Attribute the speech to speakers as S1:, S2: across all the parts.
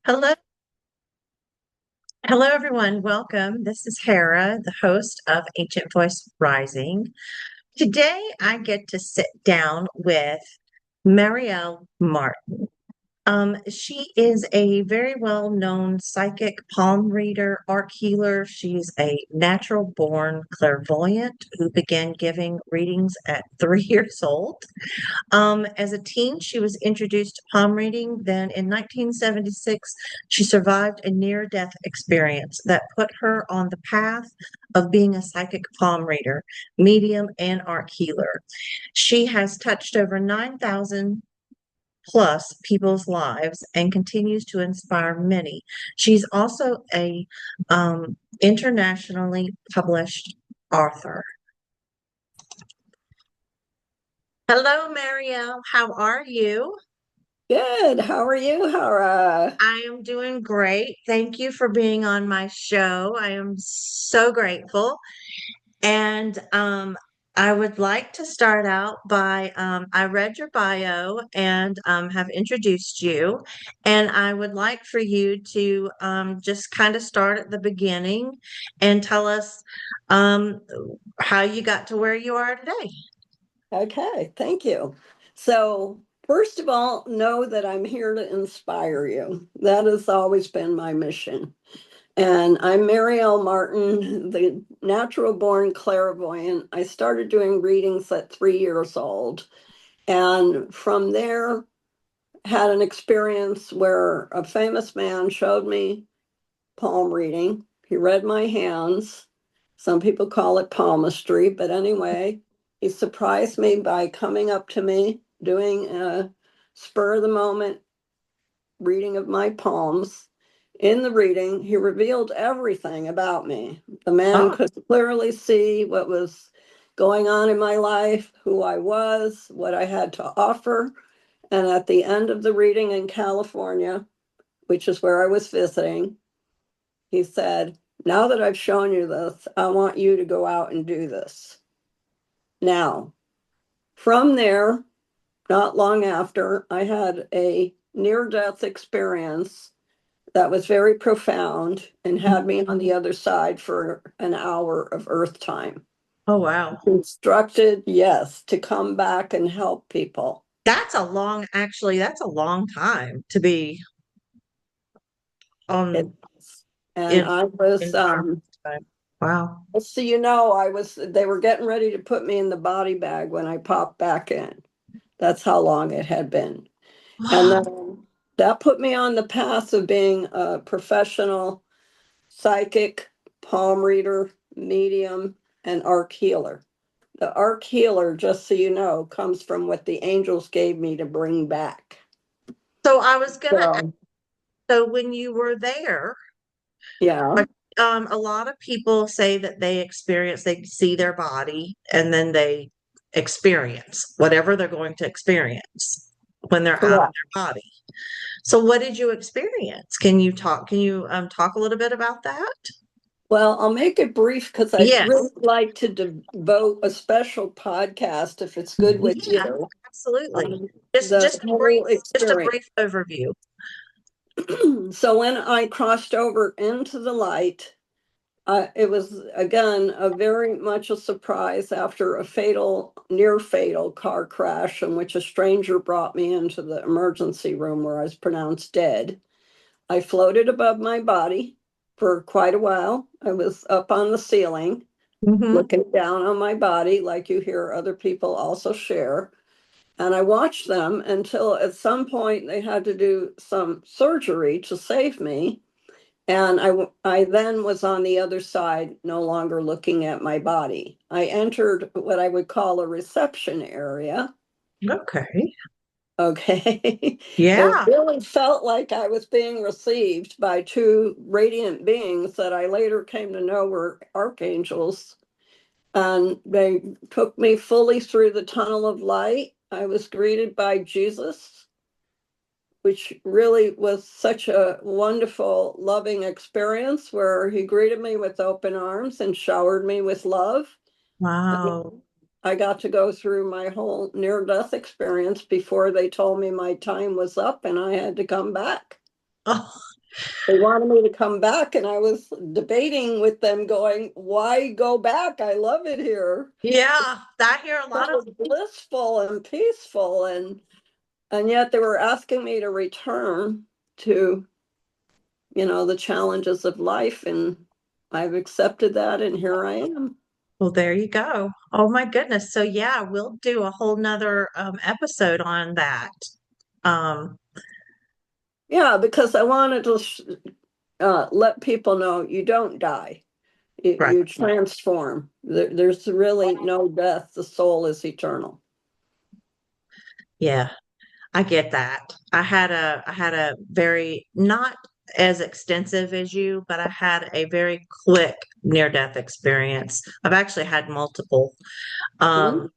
S1: Hello, hello everyone. Welcome. This is Hera, the host of Ancient Voice Rising. Today I get to sit down with Mariel Martin. She is a very well-known psychic palm reader, arc healer. She's a natural born clairvoyant who began giving readings at 3 years old. As a teen, she was introduced to palm reading. Then in 1976, she survived a near death experience that put her on the path of being a psychic palm reader, medium, and arc healer. She has touched over 9,000 plus people's lives and continues to inspire many. She's also a internationally published author. Hello, Marielle. How are you?
S2: Good. How are you, Hara?
S1: I am doing great. Thank you for being on my show. I am so grateful. And I would like to start out by I read your bio and have introduced you. And I would like for you to just kind of start at the beginning and tell us um, how you got to where you are today.
S2: Okay, thank you. So, first of all, know that I'm here to inspire you. That has always been my mission. And I'm Mariel Martin, the natural born clairvoyant. I started doing readings at 3 years old. And from there, had an experience where a famous man showed me palm reading. He read my hands. Some people call it palmistry, but anyway, he surprised me by coming up to me, doing a spur of the moment reading of my palms. In the reading, he revealed everything about me. The man
S1: Oh,
S2: could clearly see what was going on in my life, who I was, what I had to offer. And at the end of the reading in California, which is where I was visiting, he said, now that I've shown you this, I want you to go out and do this. Now, from there, not long after, I had a near death experience that was very profound and had me on the other side for an hour of Earth time.
S1: oh wow.
S2: Instructed, yes, to come back and help people.
S1: That's a long time to be
S2: It,
S1: on
S2: and
S1: in
S2: I was
S1: environment time. Wow.
S2: so they were getting ready to put me in the body bag when I popped back in. That's how long it had been. And
S1: Wow.
S2: then that put me on the path of being a professional psychic, palm reader, medium, and arc healer. The arc healer, just so you know, comes from what the angels gave me to bring back.
S1: So I was gonna ask,
S2: So,
S1: so when you were there,
S2: yeah.
S1: like, a lot of people say that they see their body and then they experience whatever they're going to experience when they're out of
S2: Correct.
S1: their body. So what did you experience? Can you talk a little bit about that?
S2: Well, I'll make it brief because I'd
S1: Yes.
S2: really like to devote a special podcast if it's good with
S1: Yeah,
S2: you
S1: absolutely.
S2: on
S1: Just
S2: the
S1: just a brief
S2: whole
S1: just a
S2: experience.
S1: brief overview.
S2: So when I crossed over into the light, it was again a very much a surprise after a near fatal car crash in which a stranger brought me into the emergency room where I was pronounced dead. I floated above my body for quite a while. I was up on the ceiling,
S1: Hmm.
S2: looking down on my body, like you hear other people also share. And I watched them until at some point they had to do some surgery to save me. And I then was on the other side, no longer looking at my body. I entered what I would call a reception area.
S1: Okay.
S2: Okay. It
S1: Yeah.
S2: really felt like I was being received by two radiant beings that I later came to know were archangels. And they took me fully through the tunnel of light. I was greeted by Jesus, which really was such a wonderful, loving experience where he greeted me with open arms and showered me with love.
S1: Wow.
S2: I got to go through my whole near death experience before they told me my time was up and I had to come back.
S1: Oh.
S2: They wanted me to come back, and I was debating with them, going, "Why go back? I love it here.
S1: Yeah, I hear a lot of
S2: So blissful and peaceful." And yet they were asking me to return to, the challenges of life, and I've accepted that, and here I am.
S1: well, there you go. Oh my goodness. So yeah, we'll do a whole nother episode on that. Um,
S2: Yeah, because I wanted to let people know you don't die. You,
S1: right.
S2: you transform. There's really no death. The soul is eternal.
S1: Yeah, I get that. I had a very not as extensive as you, but I had a very quick near-death experience. I've actually had multiple,
S2: Hmm?
S1: um,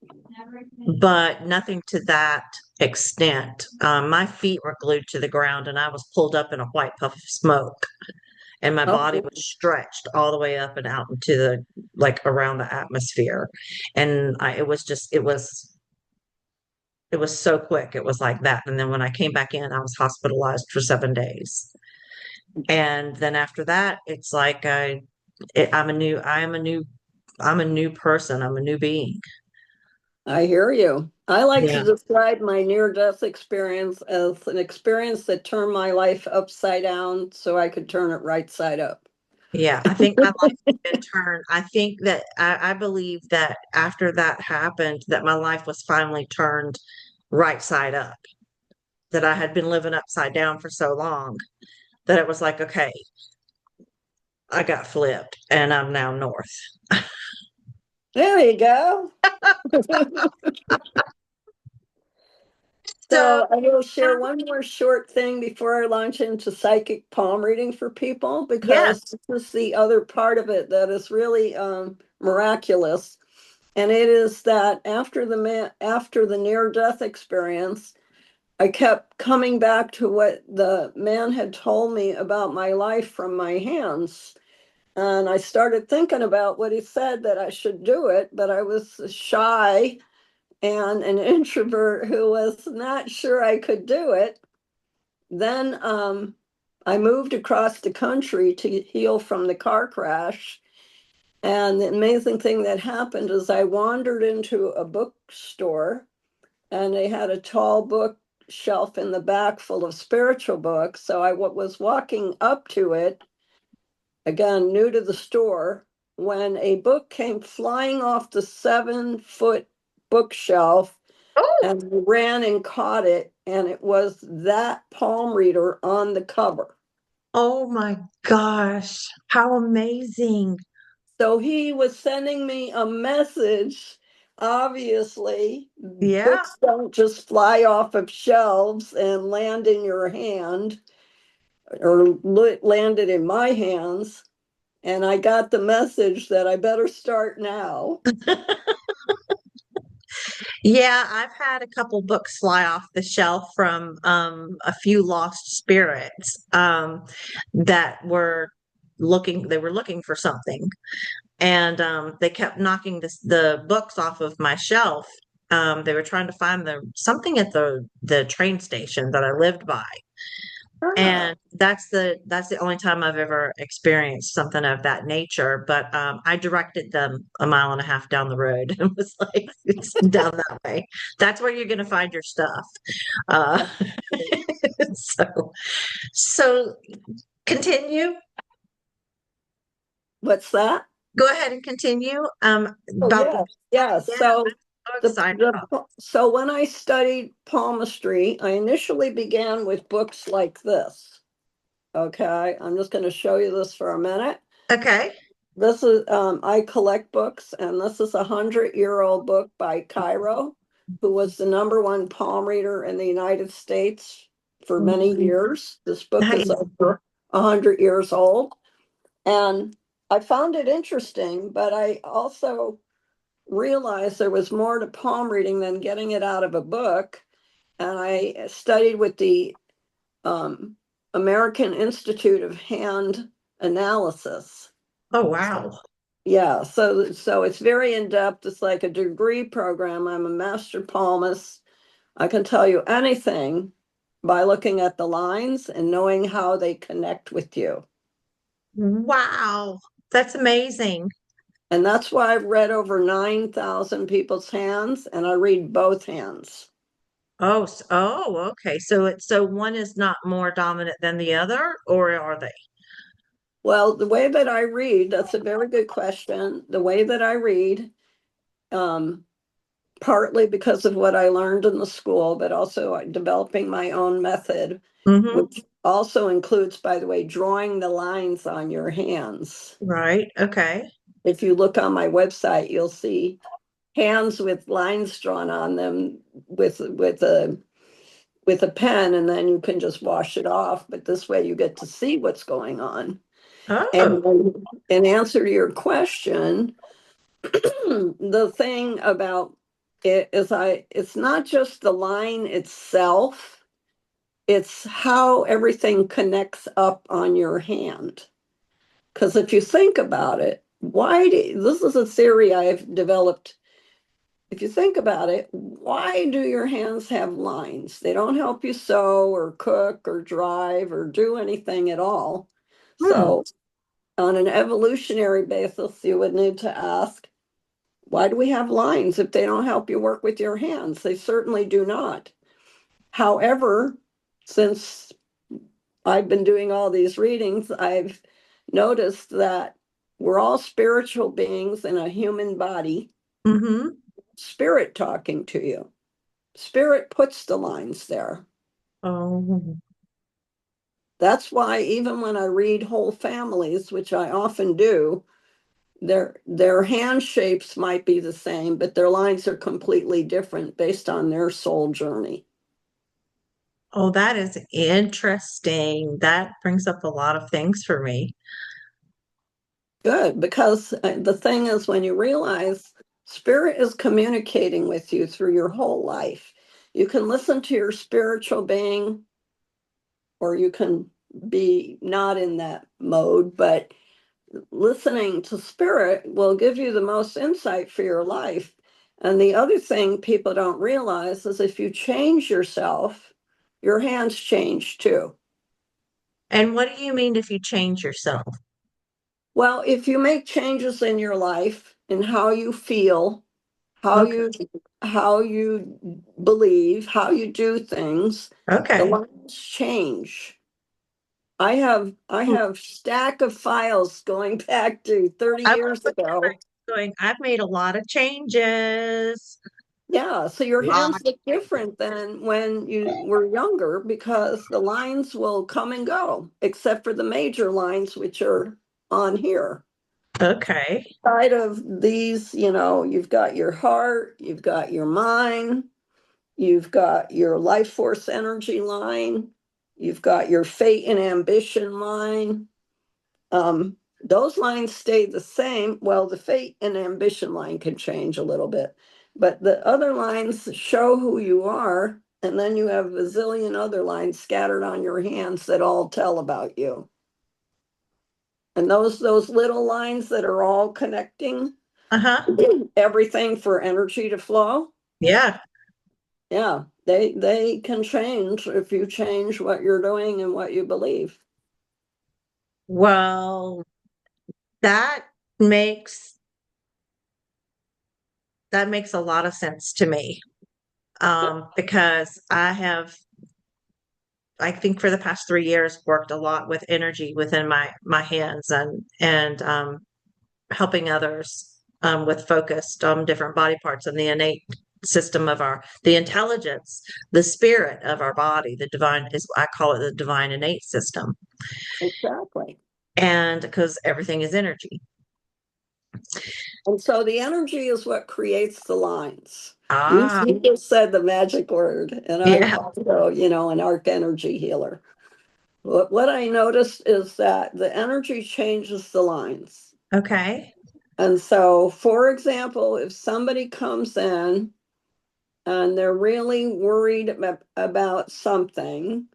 S1: but nothing to that extent. My feet were glued to the ground and I was pulled up in a white puff of smoke. And my body
S2: Oh,
S1: was stretched all the way up and out into the like around the atmosphere. And it was so quick. It was like that. And then when I came back in, I was hospitalized for 7 days. And then after that, it's like I'm a new person. I'm a new being.
S2: I hear you. I like to
S1: Yeah.
S2: describe my near-death experience as an experience that turned my life upside down so I could turn it right side up.
S1: Yeah. I think my life has been turned. I think that I believe that after that happened, that my life was finally turned right side up. That I had been living upside down for so long that it was like, okay, I got flipped and I'm now north.
S2: There you go.
S1: So,
S2: So I will share one more short thing before I launch into psychic palm reading for people,
S1: yes.
S2: because this is the other part of it that is really miraculous. And it is that after the near death experience, I kept coming back to what the man had told me about my life from my hands. And I started thinking about what he said, that I should do it, but I was shy and an introvert who was not sure I could do it. Then I moved across the country to heal from the car crash. And the amazing thing that happened is I wandered into a bookstore, and they had a tall bookshelf in the back full of spiritual books. So I was walking up to it, again, new to the store, when a book came flying off the 7-foot bookshelf,
S1: Oh,
S2: and ran and caught it, and it was that palm reader on the cover.
S1: oh my gosh. How amazing.
S2: So he was sending me a message. Obviously,
S1: Yeah.
S2: books don't just fly off of shelves and land in your hand, or landed in my hands. And I got the message that I better start now.
S1: Yeah, I've had a couple books fly off the shelf from a few lost spirits that they were looking for something. And they kept knocking the books off of my shelf. They were trying to find something at the train station that I lived by.
S2: Ah,
S1: And that's the only time I've ever experienced something of that nature. But I directed them a mile and a half down the road and was like, it's down that way. That's where you're going to find your stuff. Uh, so, so continue.
S2: what's that?
S1: Go ahead and continue.
S2: Oh,
S1: About
S2: yeah,
S1: the
S2: yeah.
S1: yeah,
S2: So
S1: I'm so
S2: the
S1: excited about.
S2: so when I studied palmistry, I initially began with books like this. Okay, I'm just going to show you this for a minute.
S1: Okay.
S2: This is I collect books, and this is 100-year-old book by Cairo, who was the #1 palm reader in the United States for many years. This book is
S1: Nice.
S2: over 100 years old, and I found it interesting, but I also realized there was more to palm reading than getting it out of a book. And I studied with the um, American Institute of Hand Analysis.
S1: Oh,
S2: So,
S1: wow.
S2: yeah, so it's very in depth. It's like a degree program. I'm a master palmist. I can tell you anything by looking at the lines and knowing how they connect with you.
S1: Wow, that's amazing.
S2: And that's why I've read over 9,000 people's hands, and I read both hands.
S1: Oh, oh, okay. So one is not more dominant than the other, or are they?
S2: Well, the way that I read, that's a very good question. The way that I read, um, partly because of what I learned in the school, but also developing my own method,
S1: Mm-hmm.
S2: which also includes, by the way, drawing the lines on your hands.
S1: Right. Okay.
S2: If you look on my website, you'll see hands with lines drawn on them with a pen, and then you can just wash it off. But this way you get to see what's going on.
S1: Oh.
S2: And in answer to your question, the thing about it is it's not just the line itself, it's how everything connects up on your hand. Because if you think about it, this is a theory I've developed. If you think about it, why do your hands have lines? They don't help you sew or cook or drive or do anything at all.
S1: Hmm.
S2: So, on an evolutionary basis, you would need to ask, why do we have lines if they don't help you work with your hands? They certainly do not. However, since I've been doing all these readings, I've noticed that we're all spiritual beings in a human body,
S1: Mm-hmm.
S2: spirit talking to you. Spirit puts the lines there.
S1: Oh.
S2: That's why even when I read whole families, which I often do, their hand shapes might be the same, but their lines are completely different based on their soul journey.
S1: Oh, that is interesting. That brings up a lot of things for me.
S2: Good, because the thing is, when you realize spirit is communicating with you through your whole life, you can listen to your spiritual being, or you can be not in that mode, but listening to spirit will give you the most insight for your life. And the other thing people don't realize is if you change yourself, your hands change too.
S1: And what do you mean if you change yourself?
S2: Well, if you make changes in your life and how you feel, how
S1: Okay.
S2: you how you believe, how you do things, the
S1: Okay.
S2: lines change. I have stack of files going back to 30
S1: I was
S2: years
S1: looking at
S2: ago.
S1: my going, I've made a lot of changes.
S2: Yeah, so your
S1: Lot.
S2: hands look different than when you were younger because the lines will come and go, except for the major lines, which are on here.
S1: Okay.
S2: Side of these, you've got your heart, you've got your mind, you've got your life force energy line, you've got your fate and ambition line. Those lines stay the same. Well, the fate and ambition line can change a little bit, but the other lines show who you are, and then you have a zillion other lines scattered on your hands that all tell about you. And those little lines that are all connecting
S1: Uh-huh.
S2: everything for energy to flow,
S1: Yeah.
S2: yeah, they can change if you change what you're doing and what you believe.
S1: Well, that makes that makes a lot of sense to me. Because I think for the past 3 years worked a lot with energy within my hands and helping others with focused different body parts and the innate system of the intelligence, the spirit of our body, the divine is I call it the divine innate system.
S2: Exactly.
S1: And because everything is energy.
S2: And so the energy is what creates the lines.
S1: Ah,
S2: You just said the magic word, and I'm
S1: yeah.
S2: also, an arc energy healer. What I noticed is that the energy changes the lines.
S1: Okay.
S2: And so, for example, if somebody comes in and they're really worried about something,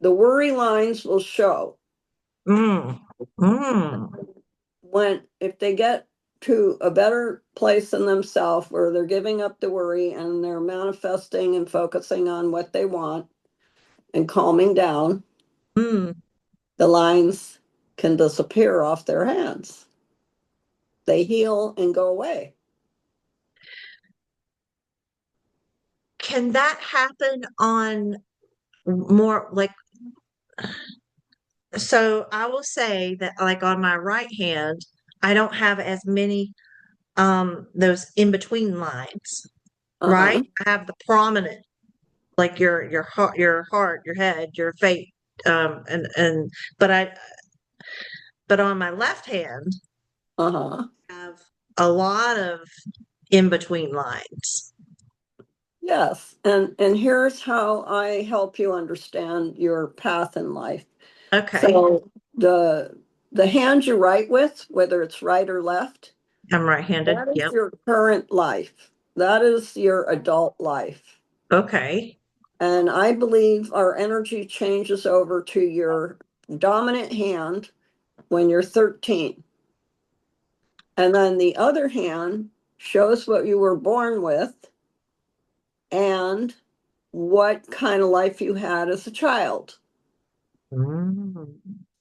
S2: the worry lines will show.
S1: Mm. Mm.
S2: If they get to a better place in themselves where they're giving up the worry and they're manifesting and focusing on what they want, and calming down,
S1: Mm.
S2: the lines can disappear off their hands. They heal and go away.
S1: Can that happen on more like, so I will say that like on my right hand, I don't have as many those in between lines, right?
S2: Uh-huh.
S1: I have the prominent, like your heart, your head, your fate, and but I but on my left hand
S2: Uh-huh.
S1: I have a lot of in between lines.
S2: Yes. And here's how I help you understand your path in life.
S1: Okay,
S2: So the hand you write with, whether it's right or left,
S1: I'm right-handed.
S2: that is
S1: Yep.
S2: your current life. That is your adult life.
S1: Okay.
S2: And I believe our energy changes over to your dominant hand when you're 13. And then the other hand shows what you were born with and what kind of life you had as a child.
S1: Mm.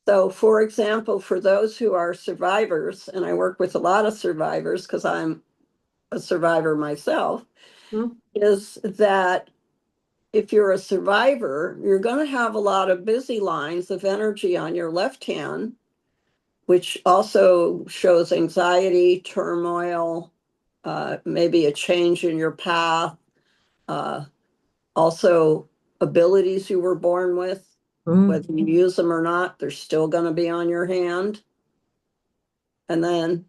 S2: So, for example, for those who are survivors, and I work with a lot of survivors because I'm a survivor myself,
S1: Mm.
S2: is that if you're a survivor, you're going to have a lot of busy lines of energy on your left hand, which also shows anxiety, turmoil, maybe a change in your path, uh, also abilities you were born with.
S1: Mm.
S2: Whether you use them or not, they're still going to be on your hand. And then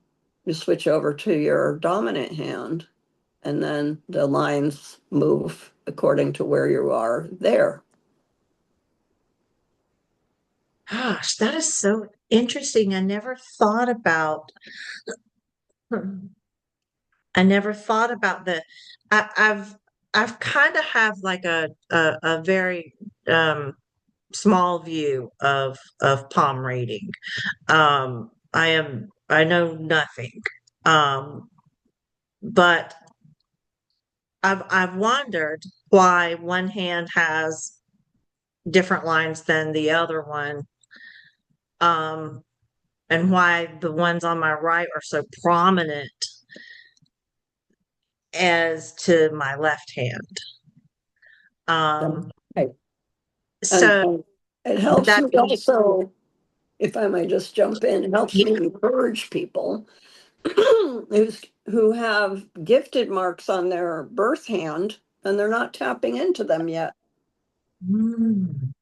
S2: you switch over to your dominant hand, and then the lines move according to where you are there.
S1: Gosh, that is so interesting. I never thought about I, I've I've kind of have like a very small view of palm reading. I know nothing. Um, but I've wondered why one hand has different lines than the other one. Um, and why the ones on my right are so prominent as to my left hand. Um,
S2: Right.
S1: so
S2: And it
S1: would
S2: helps
S1: that
S2: me
S1: be,
S2: also, if I might just jump in, it helps
S1: yeah.
S2: me encourage people who have gifted marks on their birth hand and they're not tapping into them yet.
S1: Mm,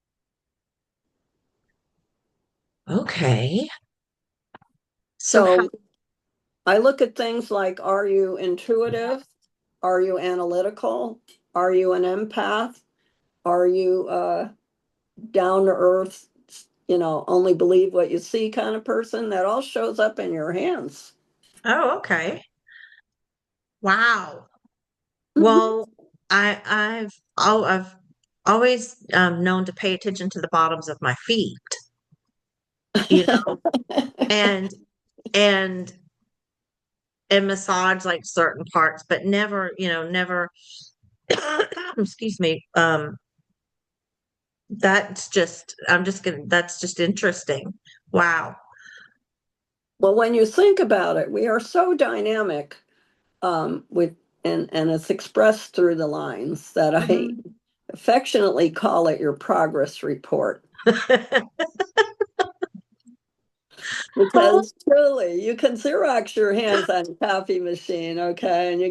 S1: okay. So how,
S2: So I look at things like, are you intuitive? Are you analytical? Are you an empath? Are you down to earth, only believe what you see kind of person? That all shows up in your hands.
S1: oh, okay. Wow.
S2: Mhm.
S1: Well, I've always known to pay attention to the bottoms of my feet, you know, and and and massage like certain parts, but never, never excuse me. That's just interesting. Wow.
S2: Well, when you think about it, we are so dynamic with and it's expressed through the lines that I
S1: Mhm.
S2: affectionately call it your progress report.
S1: Oh,
S2: Because truly, you can Xerox your hands on a copy machine, okay, and you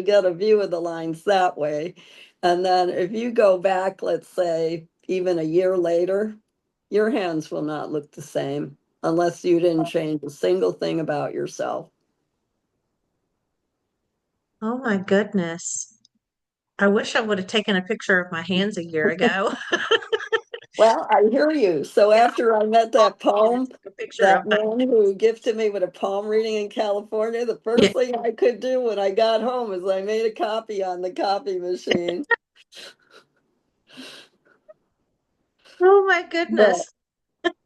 S2: get a view of the lines that way. And then if you go back, let's say, even a year later, your hands will not look the same unless you didn't change a single thing about yourself.
S1: oh my goodness. I wish I would have taken a picture of my hands a year ago.
S2: Well, I hear you. So
S1: Yeah,
S2: after I met
S1: I
S2: that poem,
S1: took a picture of
S2: that
S1: my,
S2: man who gifted me with a palm reading in California, the
S1: yeah.
S2: first thing I could do when I got home is I made a copy on the copy machine.
S1: Oh my
S2: But
S1: goodness.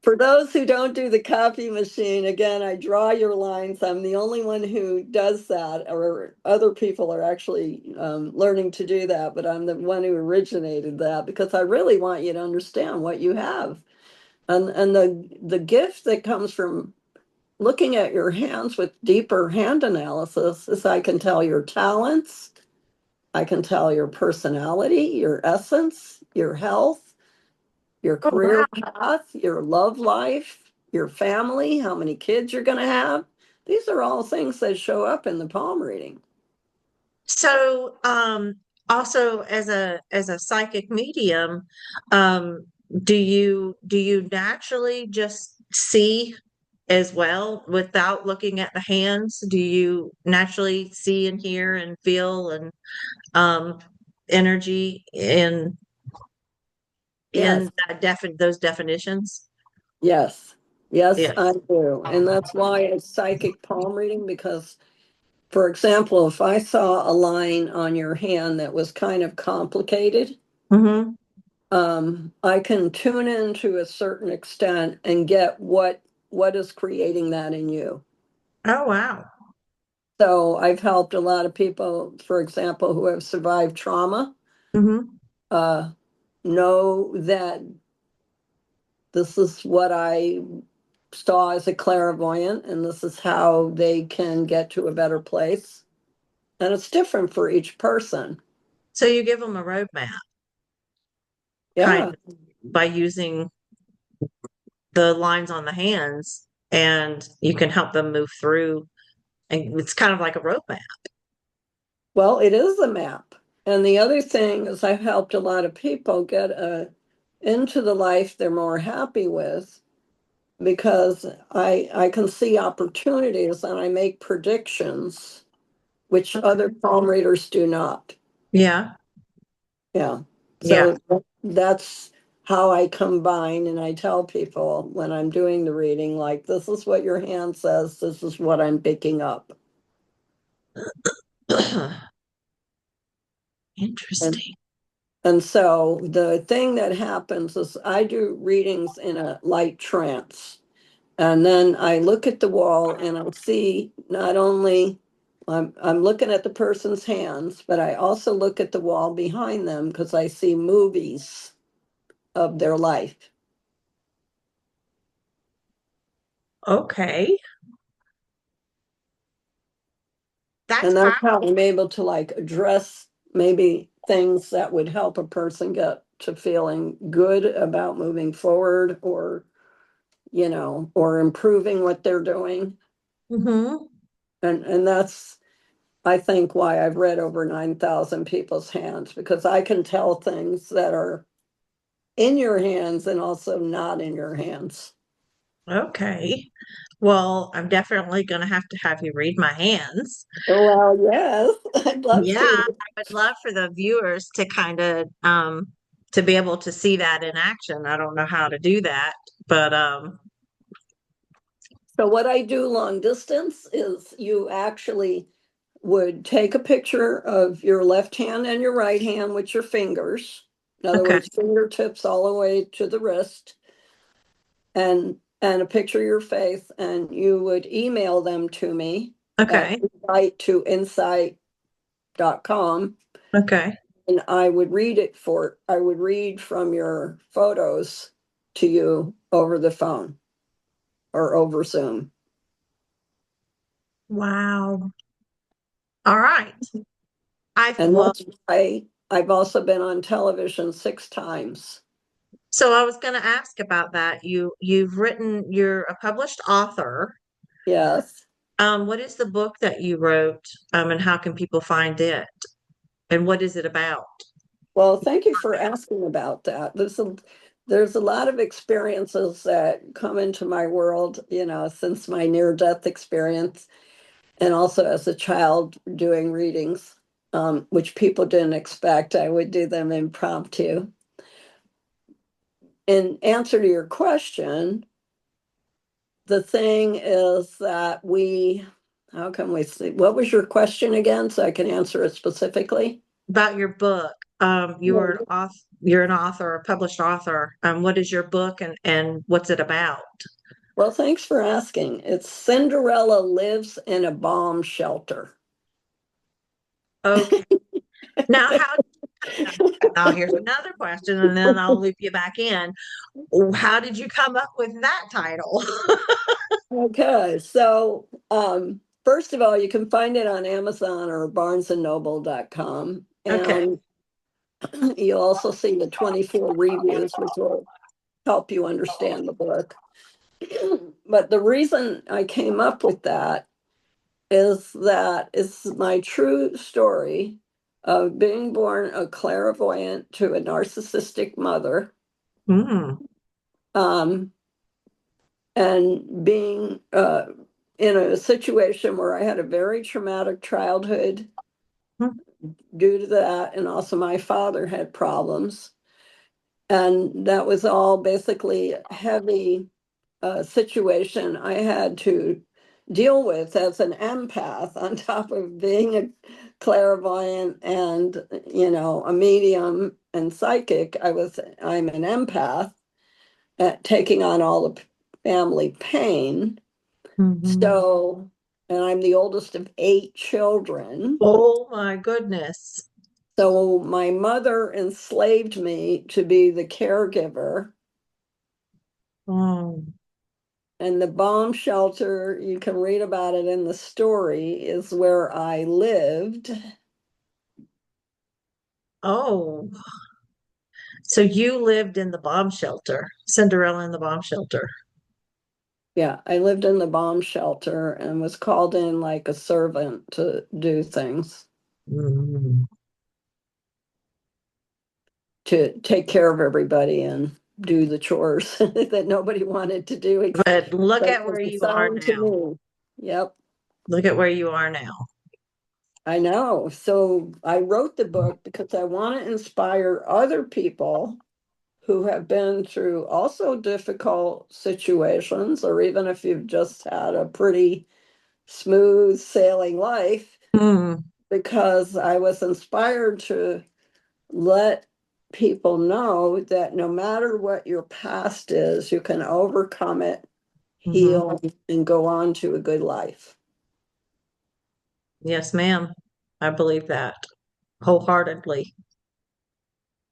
S2: For those who don't do the copy machine, again, I draw your lines. I'm the only one who does that, or other people are actually learning to do that, but I'm the one who originated that because I really want you to understand what you have. And the gift that comes from looking at your hands with deeper hand analysis is I can tell your talents, I can tell your personality, your essence, your health, your
S1: Oh,
S2: career
S1: wow.
S2: path, your love life, your family, how many kids you're going to have. These are all things that show up in the palm reading.
S1: So, also as a psychic medium, um, do you naturally just see as well without looking at the hands? Do you naturally see and hear and feel and um energy
S2: Yes,
S1: in those definitions?
S2: yes, yes, I
S1: Yes.
S2: do. And that's why it's psychic palm reading, because, for example, if I saw a line on your hand that was kind of complicated,
S1: Mm-hmm.
S2: I can tune in to a certain extent and get what is creating that in you.
S1: Oh, wow.
S2: So I've helped a lot of people, for example, who have survived trauma,
S1: Mm-hmm.
S2: uh, know that this is what I saw as a clairvoyant, and this is how they can get to a better place. And it's different for each person.
S1: So you give them a roadmap, kind
S2: Yeah.
S1: of, by using the lines on the hands, and you can help them move through, and it's kind of like a roadmap.
S2: Well, it is a map. And the other thing is I've helped a lot of people get into the life they're more happy with because I can see opportunities and I make predictions, which other
S1: Okay.
S2: palm readers do not.
S1: Yeah.
S2: Yeah.
S1: Yeah.
S2: So that's how I combine and I tell people when I'm doing the reading, like, this is what your hand says, this is what I'm picking up. And
S1: Interesting.
S2: and so the thing that happens is I do readings in a light trance. And then I look at the wall and I see not only I'm looking at the person's hands, but I also look at the wall behind them because I see movies of their life.
S1: Okay. That's
S2: And that's
S1: powerful.
S2: how I'm able to like address maybe things that would help a person get to feeling good about moving forward or, or improving what they're doing.
S1: Mm-hmm.
S2: And that's, I think, why I've read over 9,000 people's hands, because I can tell things that are in your hands and also not in your hands.
S1: Okay. Well, I'm definitely going to have you read my hands.
S2: Well, yes, I'd love
S1: Yeah, I
S2: to.
S1: would love for the viewers to kind of to be able to see that in action. I don't know how to do that, but
S2: So what I do long distance is you actually would take a picture of your left hand and your right hand with your fingers. In other
S1: okay.
S2: words, fingertips all the way to the wrist, and a picture of your face, and you would email them to me at
S1: Okay.
S2: insight2insight.com,
S1: Okay.
S2: and I would read from your photos to you over the phone or over Zoom.
S1: Wow. All right. I
S2: And
S1: well,
S2: that's why I've also been on television 6 times.
S1: so I was going to ask about that. You're a published author.
S2: Yes.
S1: What is the book that you wrote? And how can people find it? And what is it about?
S2: Well, thank you for asking about that. There's a lot of experiences that come into my world, since my near-death experience, and also as a child doing readings, which people didn't expect. I would do them impromptu. In answer to your question, the thing is that how can we see? What was your question again? So I can answer it specifically.
S1: about your book. You're an author, a published author. What is your book and what's it about?
S2: Well, thanks for asking. It's Cinderella Lives in a Bomb Shelter.
S1: Okay. Now, now here's another question, and then I'll loop you back in. How did you come up with that title?
S2: Okay, so first of all, you can find it on Amazon or barnesandnoble.com.
S1: Okay.
S2: And you'll also see the 24 reviews, which will help you understand the book. But the reason I came up with that it's my true story of being born a clairvoyant to a narcissistic mother,
S1: Mm,
S2: um, and being in a situation where I had a very traumatic childhood
S1: mm,
S2: due to that, and also my father had problems. And that was all basically a heavy situation I had to deal with as an empath, on top of being a clairvoyant and, a medium and psychic. I'm an empath at taking on all the family pain.
S1: mhm.
S2: So, and I'm the oldest of 8 children.
S1: Oh my goodness.
S2: So my mother enslaved me to be the caregiver.
S1: Oh,
S2: And the bomb shelter, you can read about it in the story, is where I lived.
S1: oh. So you lived in the bomb shelter, Cinderella in the bomb shelter.
S2: Yeah, I lived in the bomb shelter and was called in like a servant to do things,
S1: Mm.
S2: to take care of everybody and do the chores that nobody wanted to do,
S1: But look
S2: but
S1: at where
S2: was
S1: you are
S2: assigned to
S1: now.
S2: me. Yep,
S1: Look at where you are now.
S2: I know. So I wrote the book because I want to inspire other people who have been through also difficult situations, or even if you've just had a pretty smooth sailing life,
S1: Mm,
S2: because I was inspired to let people know that no matter what your past is, you can overcome it,
S1: hmm.
S2: heal, and go on to a good life.
S1: Yes, ma'am. I believe that wholeheartedly.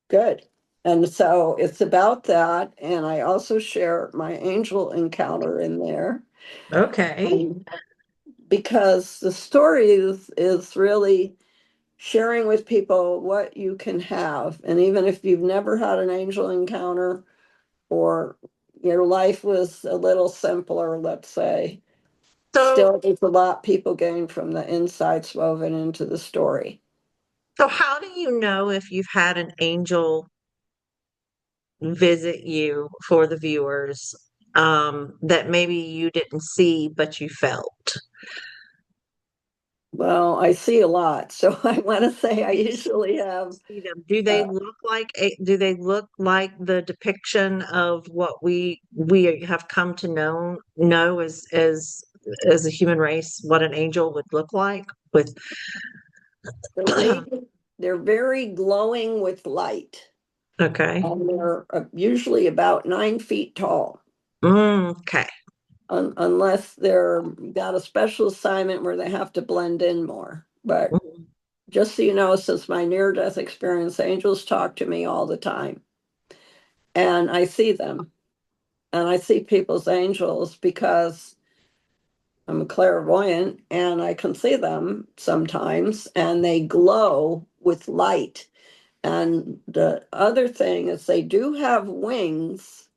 S2: Good. And so it's about that. And I also share my angel encounter in there.
S1: Okay.
S2: Um, because the story is really sharing with people what you can have. And even if you've never had an angel encounter, or your life was a little simpler, let's say,
S1: So,
S2: still there's a lot people gain from the insights woven into the story.
S1: so how do you know if you've had an angel visit you for the viewers that maybe you didn't see but you felt?
S2: Well, I see a lot. So I want to say I usually have,
S1: See them? Do they
S2: uh,
S1: look like do they look like the depiction of what we have come to know as a human race, what an angel would look like with
S2: they're radiant, they're very glowing with light.
S1: okay.
S2: And they're usually about 9 feet tall,
S1: Okay.
S2: unless they're got a special assignment where they have to blend in more. But
S1: Mhm.
S2: just so you know, since my near-death experience, angels talk to me all the time. And I see them. And I see people's angels because I'm a clairvoyant and I can see them sometimes, and they glow with light. And the other thing is, they do have wings.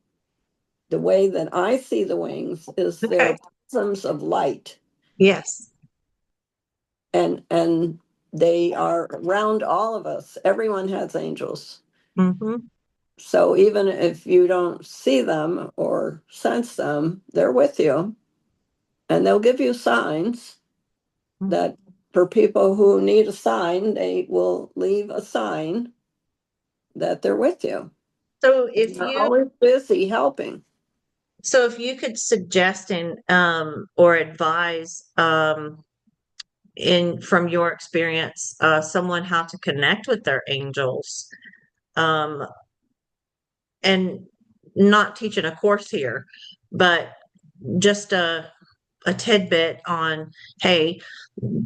S2: The way that I see the wings is
S1: Okay.
S2: they're prisms of light,
S1: Yes.
S2: and they are around all of us. Everyone has angels.
S1: Hmm.
S2: So even if you don't see them or sense them, they're with you, and they'll give you signs that, for people who need a sign, they will leave a sign that they're with you.
S1: So
S2: And they're always busy helping.
S1: if you could suggest and or advise in from your experience, someone how to connect with their angels, um, and not teaching a course here, but just a tidbit on, hey,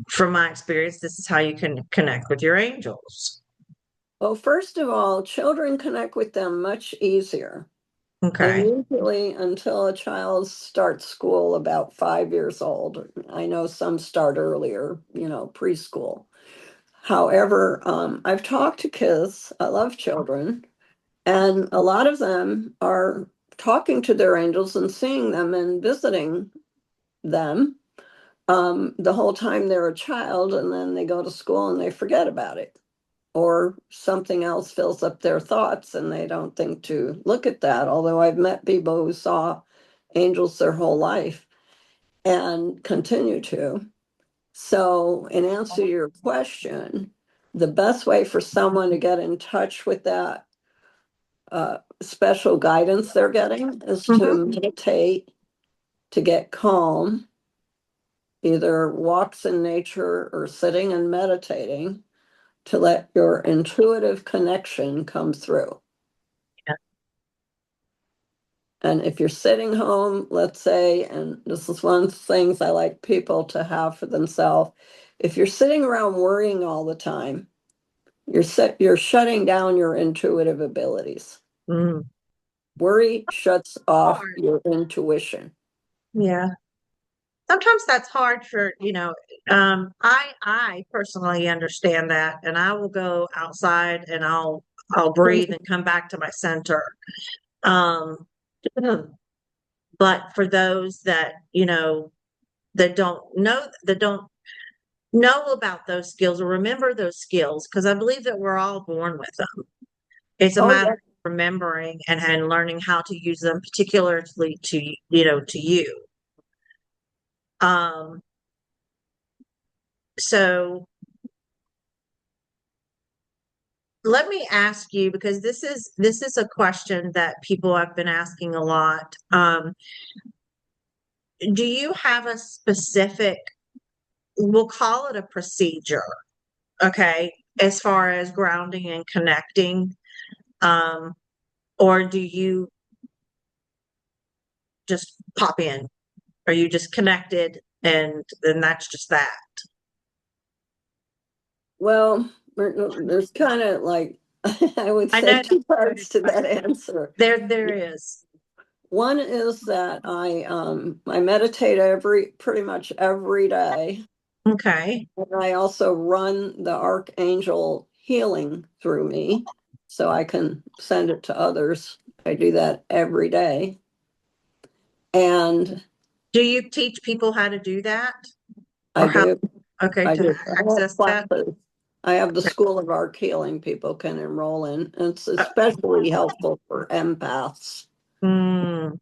S1: from my experience, this is how you can connect with your angels.
S2: Well, first of all, children connect with them much easier. And
S1: Okay.
S2: usually until a child starts school about 5 years old. I know some start earlier, preschool. However, I've talked to kids, I love children, and a lot of them are talking to their angels and seeing them and visiting them the whole time they're a child, and then they go to school and they forget about it. Or something else fills up their thoughts and they don't think to look at that. Although I've met people who saw angels their whole life and continue to. So, in answer to your question, the best way for someone to get in touch with that special guidance they're getting is to
S1: Hmm.
S2: meditate, to get calm, either walks in nature or sitting and meditating, to let your intuitive connection come through.
S1: Yeah.
S2: And if you're sitting home, let's say, and this is one of the things I like people to have for themselves, if you're sitting around worrying all the time, you're shutting down your intuitive abilities.
S1: Mm.
S2: Worry shuts off
S1: Hard.
S2: your intuition.
S1: Yeah. Sometimes that's hard for, I personally understand that, and I will go outside and I'll breathe and come back to my center. Um, but for those that, that don't know about those skills or remember those skills, because I believe that we're all born with them. It's a
S2: Oh,
S1: matter
S2: yeah.
S1: of remembering and learning how to use them, particularly to you. Um, so let me ask you, because this is a question that people have been asking a lot. Do you have a specific, we'll call it a procedure, okay, as far as grounding and connecting? Um, or do you just pop in? Are you just connected and then that's just that?
S2: Well, there's kind of like, I would
S1: I
S2: say
S1: know
S2: two
S1: that's a
S2: parts
S1: loaded
S2: to that
S1: question.
S2: answer.
S1: There is.
S2: One is that I meditate pretty much every day.
S1: Okay.
S2: And I also run the Archangel healing through me so I can send it to others. I do that every day. And
S1: Do you teach people how to do that
S2: I
S1: or how,
S2: do,
S1: okay,
S2: I
S1: to
S2: do. I have
S1: access that?
S2: classes. I have the School of Arc Healing people can enroll in. It's
S1: Uh,
S2: especially helpful for empaths.
S1: mm,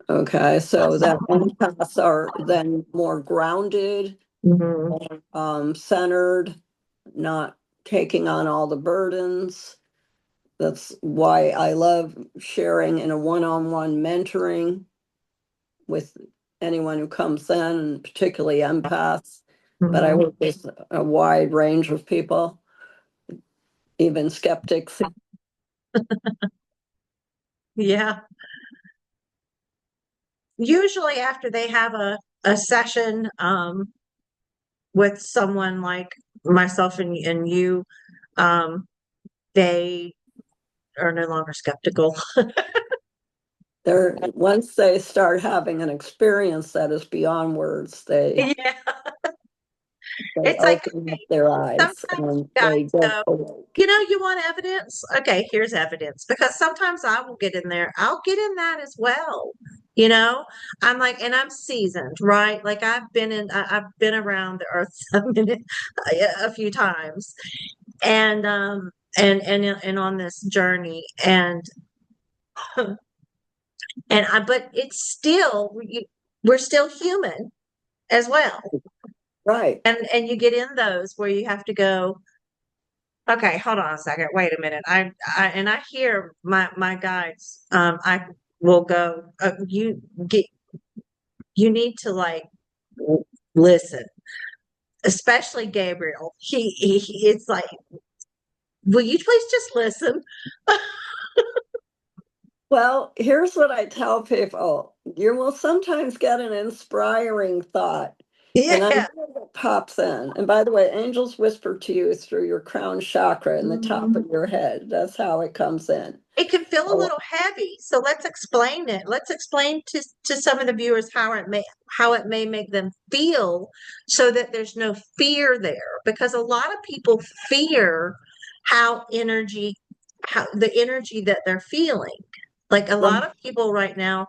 S2: Okay, so that empaths are then more grounded,
S1: mhm.
S2: centered, not taking on all the burdens. That's why I love sharing in a one-on-one mentoring with anyone who comes in, and particularly empaths. But I
S1: Mhm.
S2: work with a wide range of people, even skeptics.
S1: Yeah. Usually after they have a session with someone like myself and you, um, they are no longer skeptical.
S2: They're once they start having an experience that is beyond words, they
S1: Yeah.
S2: they
S1: It's like,
S2: open up
S1: okay,
S2: their eyes
S1: sometimes
S2: and
S1: you guys
S2: they get
S1: go,
S2: awake.
S1: you want evidence? Okay, here's evidence. Because sometimes I will get in there, I'll get in that as well. You know, I'm like, and I'm seasoned, right? Like I've been around the earth a few times, and and on this journey, but it's still we're still human as well,
S2: Right.
S1: and you get in those where you have to go. Okay, hold on a second. Wait a minute. I hear my guides. I will go. You need to like listen. especially Gabriel. It's like, will you please just listen?
S2: Well, here's what I tell people. You will sometimes get an inspiring thought, and I
S1: Yeah.
S2: know it pops in. And by the way, angels whisper to you through your crown chakra in the top of your head. That's how it comes in.
S1: It can feel a
S2: Oh,
S1: little heavy, so let's explain it. Let's explain to some of the viewers how it may make them feel, so that there's no fear there. Because a lot of people fear how energy, how the energy that they're feeling. Like a lot of people right now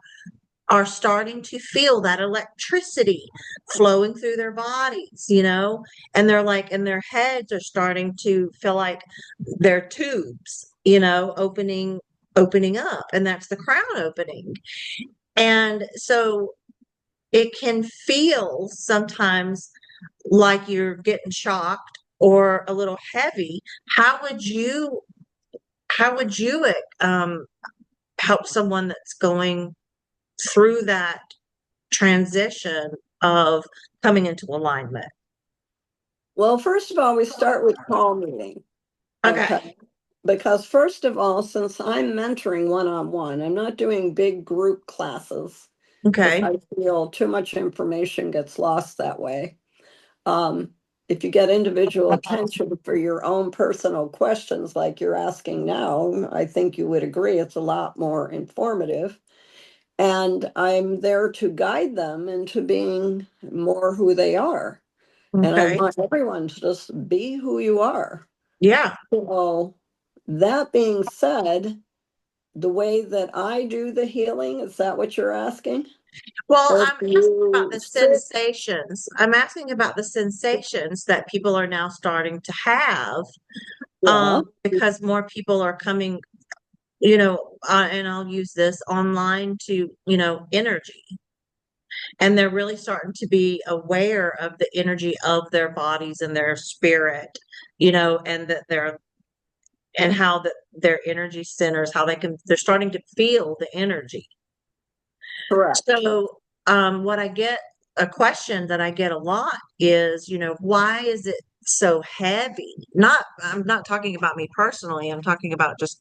S1: are starting to feel that electricity flowing through their bodies, and they're like, and their heads are starting to feel like they're tubes, opening up, and that's the crown opening. And so it can feel sometimes like you're getting shocked or a little heavy. How would you help someone that's going through that transition of coming into alignment?
S2: well, first of all, we start with calming.
S1: Okay.
S2: Okay. Because first of all, since I'm mentoring one-on-one, I'm not doing big group classes because
S1: Okay.
S2: I feel too much information gets lost that way. Um, if you get individual attention for your own personal questions like you're asking now, I think you would agree it's a lot more informative. And I'm there to guide them into being more who they are. And I
S1: Okay.
S2: want everyone to just be who you are.
S1: Yeah.
S2: So, that being said, the way that I do the healing, is that what you're asking?
S1: Well,
S2: Or
S1: I'm
S2: do
S1: asking about
S2: you
S1: the
S2: sit?
S1: sensations. I'm asking about the sensations that people are now starting to have,
S2: Yeah.
S1: because more people are coming, and I'll use this online to, energy. And they're really starting to be aware of the energy of their bodies and their spirit, and that and how their energy centers, how they're starting to feel the energy.
S2: Correct.
S1: So, a question that I get a lot is, why is it so heavy? I'm not talking about me personally. I'm talking about just,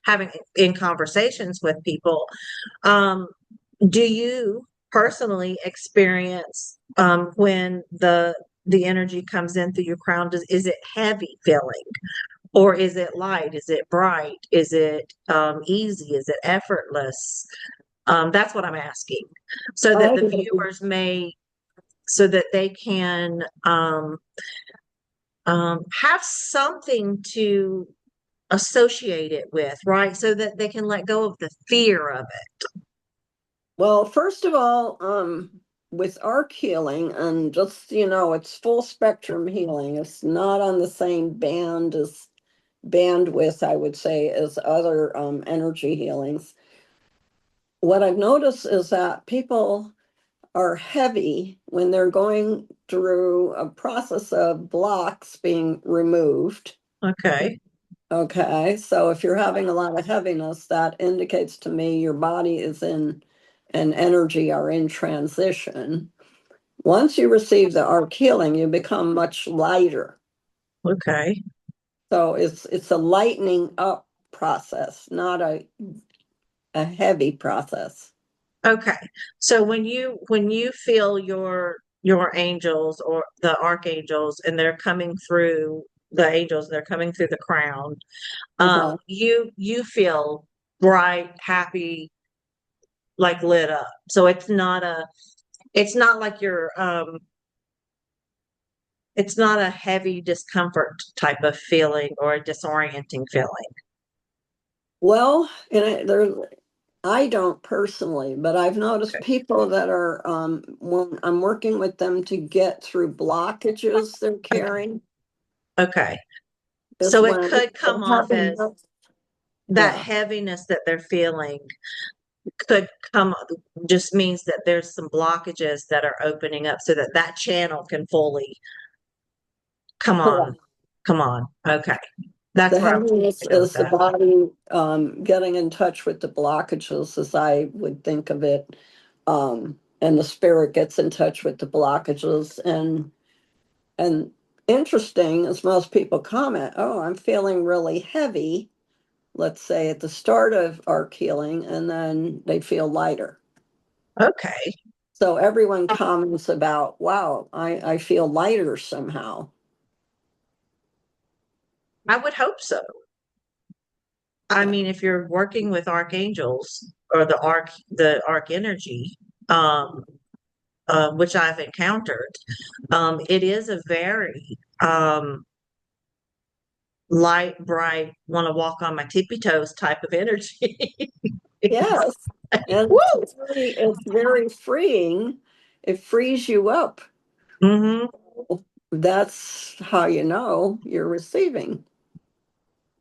S1: having in conversations with people. Um, do you personally experience, when the energy comes in through your crown? Is it heavy feeling? Or is it light? Is it bright? Is it easy? Is it effortless? That's what I'm asking, so that
S2: I
S1: the viewers so that they can have something to associate it with, right? So that they can let go of the fear of it.
S2: Well, first of all, with arc healing, and just it's full spectrum healing. It's not on the same bandwidth, I would say, as other energy healings. What I've noticed is that people are heavy when they're going through a process of blocks being removed.
S1: Okay.
S2: Okay, so if you're having a lot of heaviness, that indicates to me your body is in and energy are in transition. Once you receive the arc healing, you become much lighter.
S1: Okay.
S2: So it's a lightening up process, not a heavy process.
S1: Okay. So when you feel your angels or the archangels, and they're coming through the angels, they're coming through the crown,
S2: Uh-huh.
S1: you feel bright, happy, like lit up. So it's not like it's not a heavy discomfort type of feeling or a disorienting feeling.
S2: Well, I don't personally, but I've noticed people that are when I'm working with them to get through blockages they're carrying
S1: Okay.
S2: is
S1: So it
S2: when
S1: could
S2: they're
S1: come off
S2: having
S1: as that
S2: yeah.
S1: heaviness that they're feeling could come, just means that there's some blockages that are opening up, so that that channel can fully come on.
S2: Correct.
S1: Come on. Okay. That's
S2: The
S1: where I was
S2: heaviness
S1: going with
S2: is the
S1: that.
S2: body getting in touch with the blockages, as I would think of it. And the spirit gets in touch with the blockages. And And interesting, as most people comment, oh, I'm feeling really heavy, let's say at the start of arc healing, and then they feel lighter.
S1: Okay.
S2: So everyone comments about, wow, I feel lighter somehow.
S1: I would hope so. I mean, if you're working with archangels or the arc energy, um, which I've encountered, it is a very light, bright, want to walk on my tippy toes type of energy. It's
S2: Yes.
S1: like,
S2: And
S1: woo!
S2: it's very freeing. It frees you up.
S1: Hmm.
S2: That's how you know you're receiving.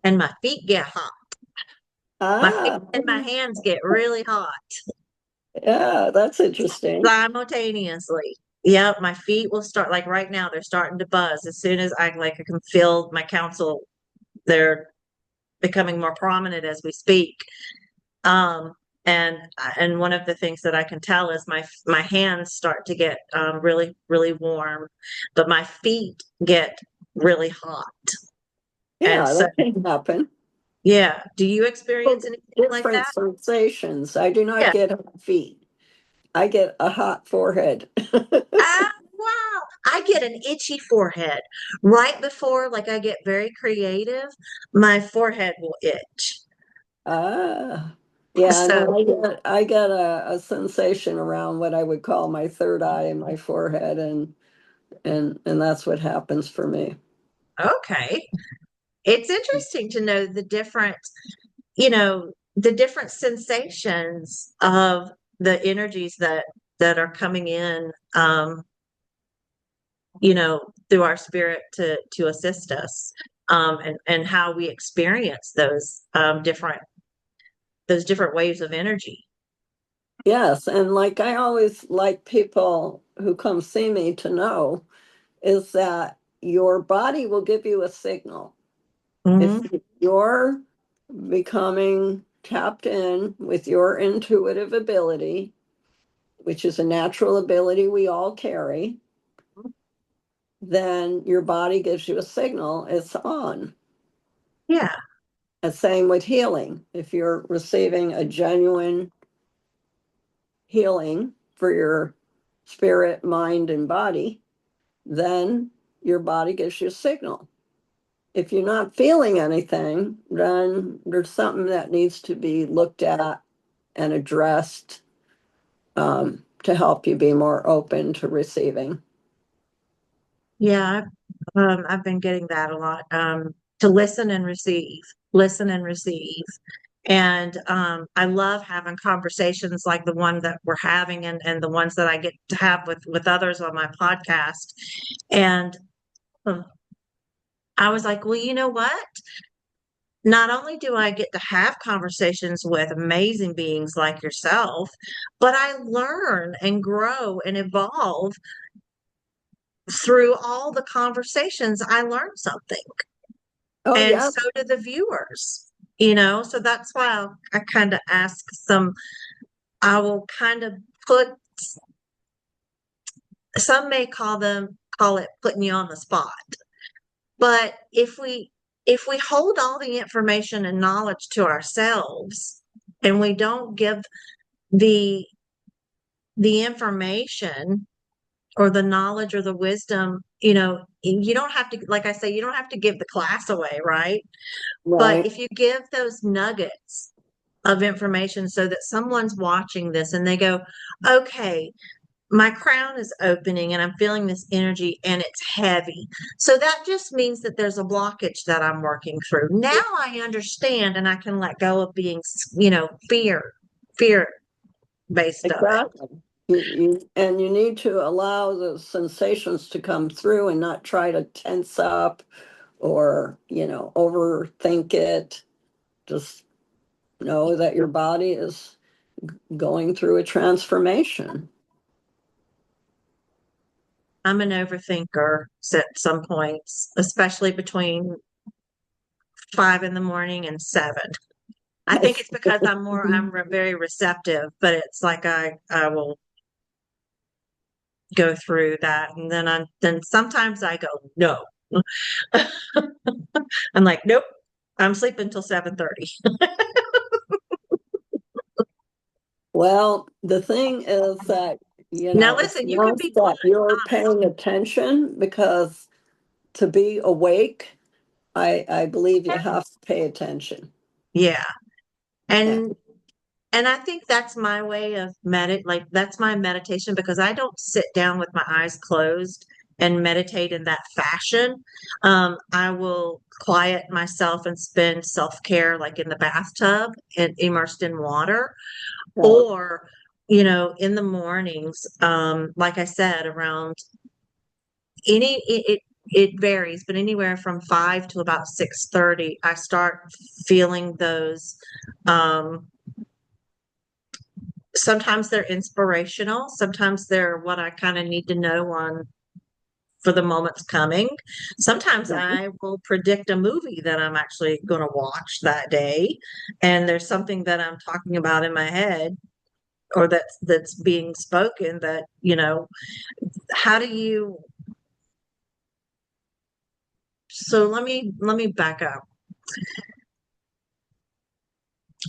S1: And my feet get hot. My feet
S2: Ah,
S1: and my hands get really hot
S2: yeah, that's interesting.
S1: simultaneously. Yep, my feet will start like right now, they're starting to buzz as soon as I can feel my counsel. They're becoming more prominent as we speak. Um, and one of the things that I can tell is my hands start to get really really warm, but my feet get really hot. And
S2: Yeah,
S1: so,
S2: that can happen.
S1: yeah, do you experience anything like
S2: Different
S1: that?
S2: sensations. I do not
S1: Yeah.
S2: get hot feet. I get a hot forehead.
S1: Ah, wow. I get an itchy forehead right before, like I get very creative. My forehead will itch.
S2: Ah, yeah,
S1: So,
S2: no, I get a sensation around what I would call my third eye and my forehead, and that's what happens for me.
S1: okay. It's interesting to know the different sensations of the energies that are coming in, through our spirit to assist us, and how we experience those different waves of energy.
S2: Yes, and like I always like people who come see me to know is that your body will give you a signal. If
S1: Hmm.
S2: you're becoming tapped in with your intuitive ability, which is a natural ability we all carry, then your body gives you a signal it's on.
S1: Yeah.
S2: And same with healing. If you're receiving a genuine healing for your spirit, mind, and body, then your body gives you a signal. If you're not feeling anything, then there's something that needs to be looked at and addressed to help you be more open to receiving.
S1: Yeah, I've been getting that a lot. To listen and receive. And I love having conversations like the one that we're having, and the ones that I get to have with others on my podcast. And um, I was like, well, you know what? Not only do I get to have conversations with amazing beings like yourself, but I learn and grow and evolve through all the conversations. I learn something.
S2: Oh,
S1: And
S2: yeah.
S1: so do the viewers. So that's why I kind of ask I will kind of put, some may call it putting you on the spot. But if we hold all the information and knowledge to ourselves, and we don't give the the information or the knowledge or the wisdom, you don't have to, like I say, you don't have to give the class away, right? But
S2: Right.
S1: if you give those nuggets of information so that someone's watching this and they go, okay, my crown is opening and I'm feeling this energy and it's heavy. So that just means that there's a blockage that I'm working through. Now I understand and I can let go of being, fear based of it.
S2: Exactly. And you need to allow the sensations to come through and not try to tense up or, overthink it. Just know that your body is going through a transformation.
S1: I'm an overthinker at some points, especially between 5 in the morning and 7. I think it's because I'm very receptive, but it's like I will, go through that. And then sometimes I go, no. I'm like, nope, I'm sleeping until 7:30.
S2: Well, the thing is that,
S1: Now
S2: it's
S1: listen, you can
S2: nice
S1: be blunt
S2: that you're
S1: and honest.
S2: paying attention because to be awake, I believe you have to pay attention.
S1: Yeah.
S2: Yeah.
S1: And I think that's my way of like that's my meditation because I don't sit down with my eyes closed and meditate in that fashion. I will quiet myself and spend self-care like in the bathtub and immersed in water,
S2: So,
S1: or in the mornings, like I said, around it varies, but anywhere from 5 to about 6:30, I start feeling those. Sometimes they're inspirational. Sometimes they're what I kind of need to know on for the moment's coming. Sometimes
S2: yeah.
S1: I will predict a movie that I'm actually going to watch that day, and there's something that I'm talking about in my head or that's being spoken that, how do you so let me back up.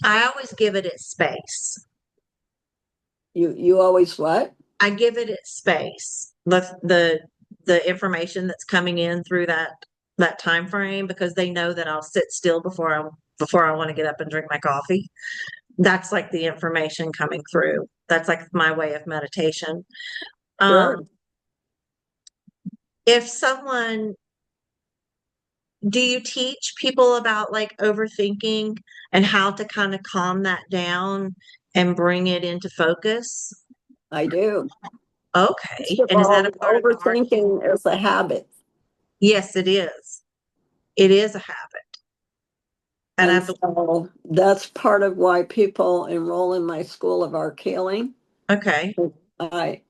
S1: I always give it its space.
S2: You always what?
S1: I give it its space. The information that's coming in through that time frame because they know that I'll sit still before I want to get up and drink my coffee. That's like the information coming through. That's like my way of meditation.
S2: Sure.
S1: Um, if someone Do you teach people about like overthinking and how to kind of calm that down and bring it into focus?
S2: I do. First
S1: Okay.
S2: of
S1: And is that
S2: all,
S1: a part of the art?
S2: overthinking is a habit.
S1: Yes, it is. It is a habit. And I
S2: And
S1: believe,
S2: so that's part of why people enroll in my School of Arc Healing.
S1: okay,
S2: I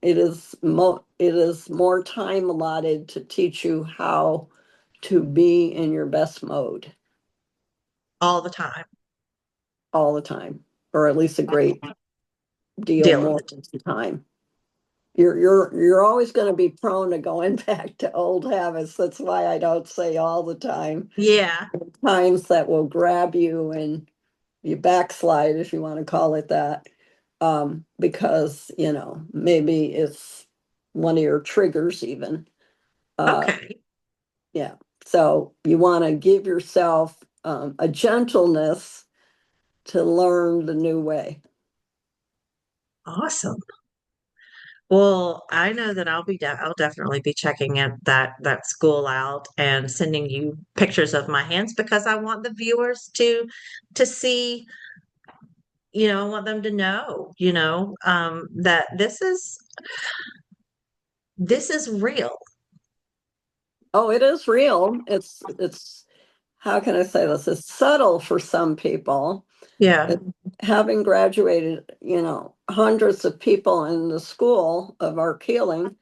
S2: it is more time allotted to teach you how to be in your best mode
S1: all the time.
S2: all the time, or at least a great deal
S1: Deal with
S2: more
S1: it.
S2: of the time. You're always going to be prone to going back to old habits. That's why I don't say all the time.
S1: Yeah.
S2: Times that will grab you and you backslide, if you want to call it that, because maybe it's one of your triggers even. Uh,
S1: Okay.
S2: yeah. So you want to give yourself a gentleness to learn the new way.
S1: Awesome. Well, I know that I'll definitely be checking that school out and sending you pictures of my hands because I want the viewers to see, I want them to know, that this is real.
S2: Oh, it is real. It's how can I say this? It's subtle for some people.
S1: Yeah.
S2: It, having graduated, hundreds of people in the School of Arc Healing,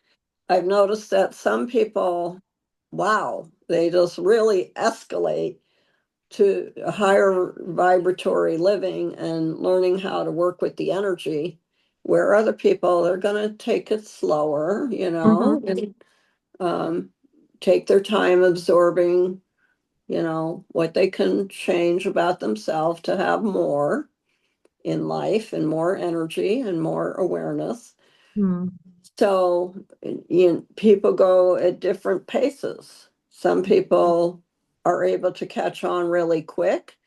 S2: I've noticed that some people, wow, they just really escalate to a higher vibratory living and learning how to work with the energy, where other people are going to take it slower,
S1: Hmm.
S2: and um, take their time absorbing, what they can change about themselves to have more in life and more energy and more awareness.
S1: Hmm.
S2: So, people go at different paces. Some people are able to catch on really quick.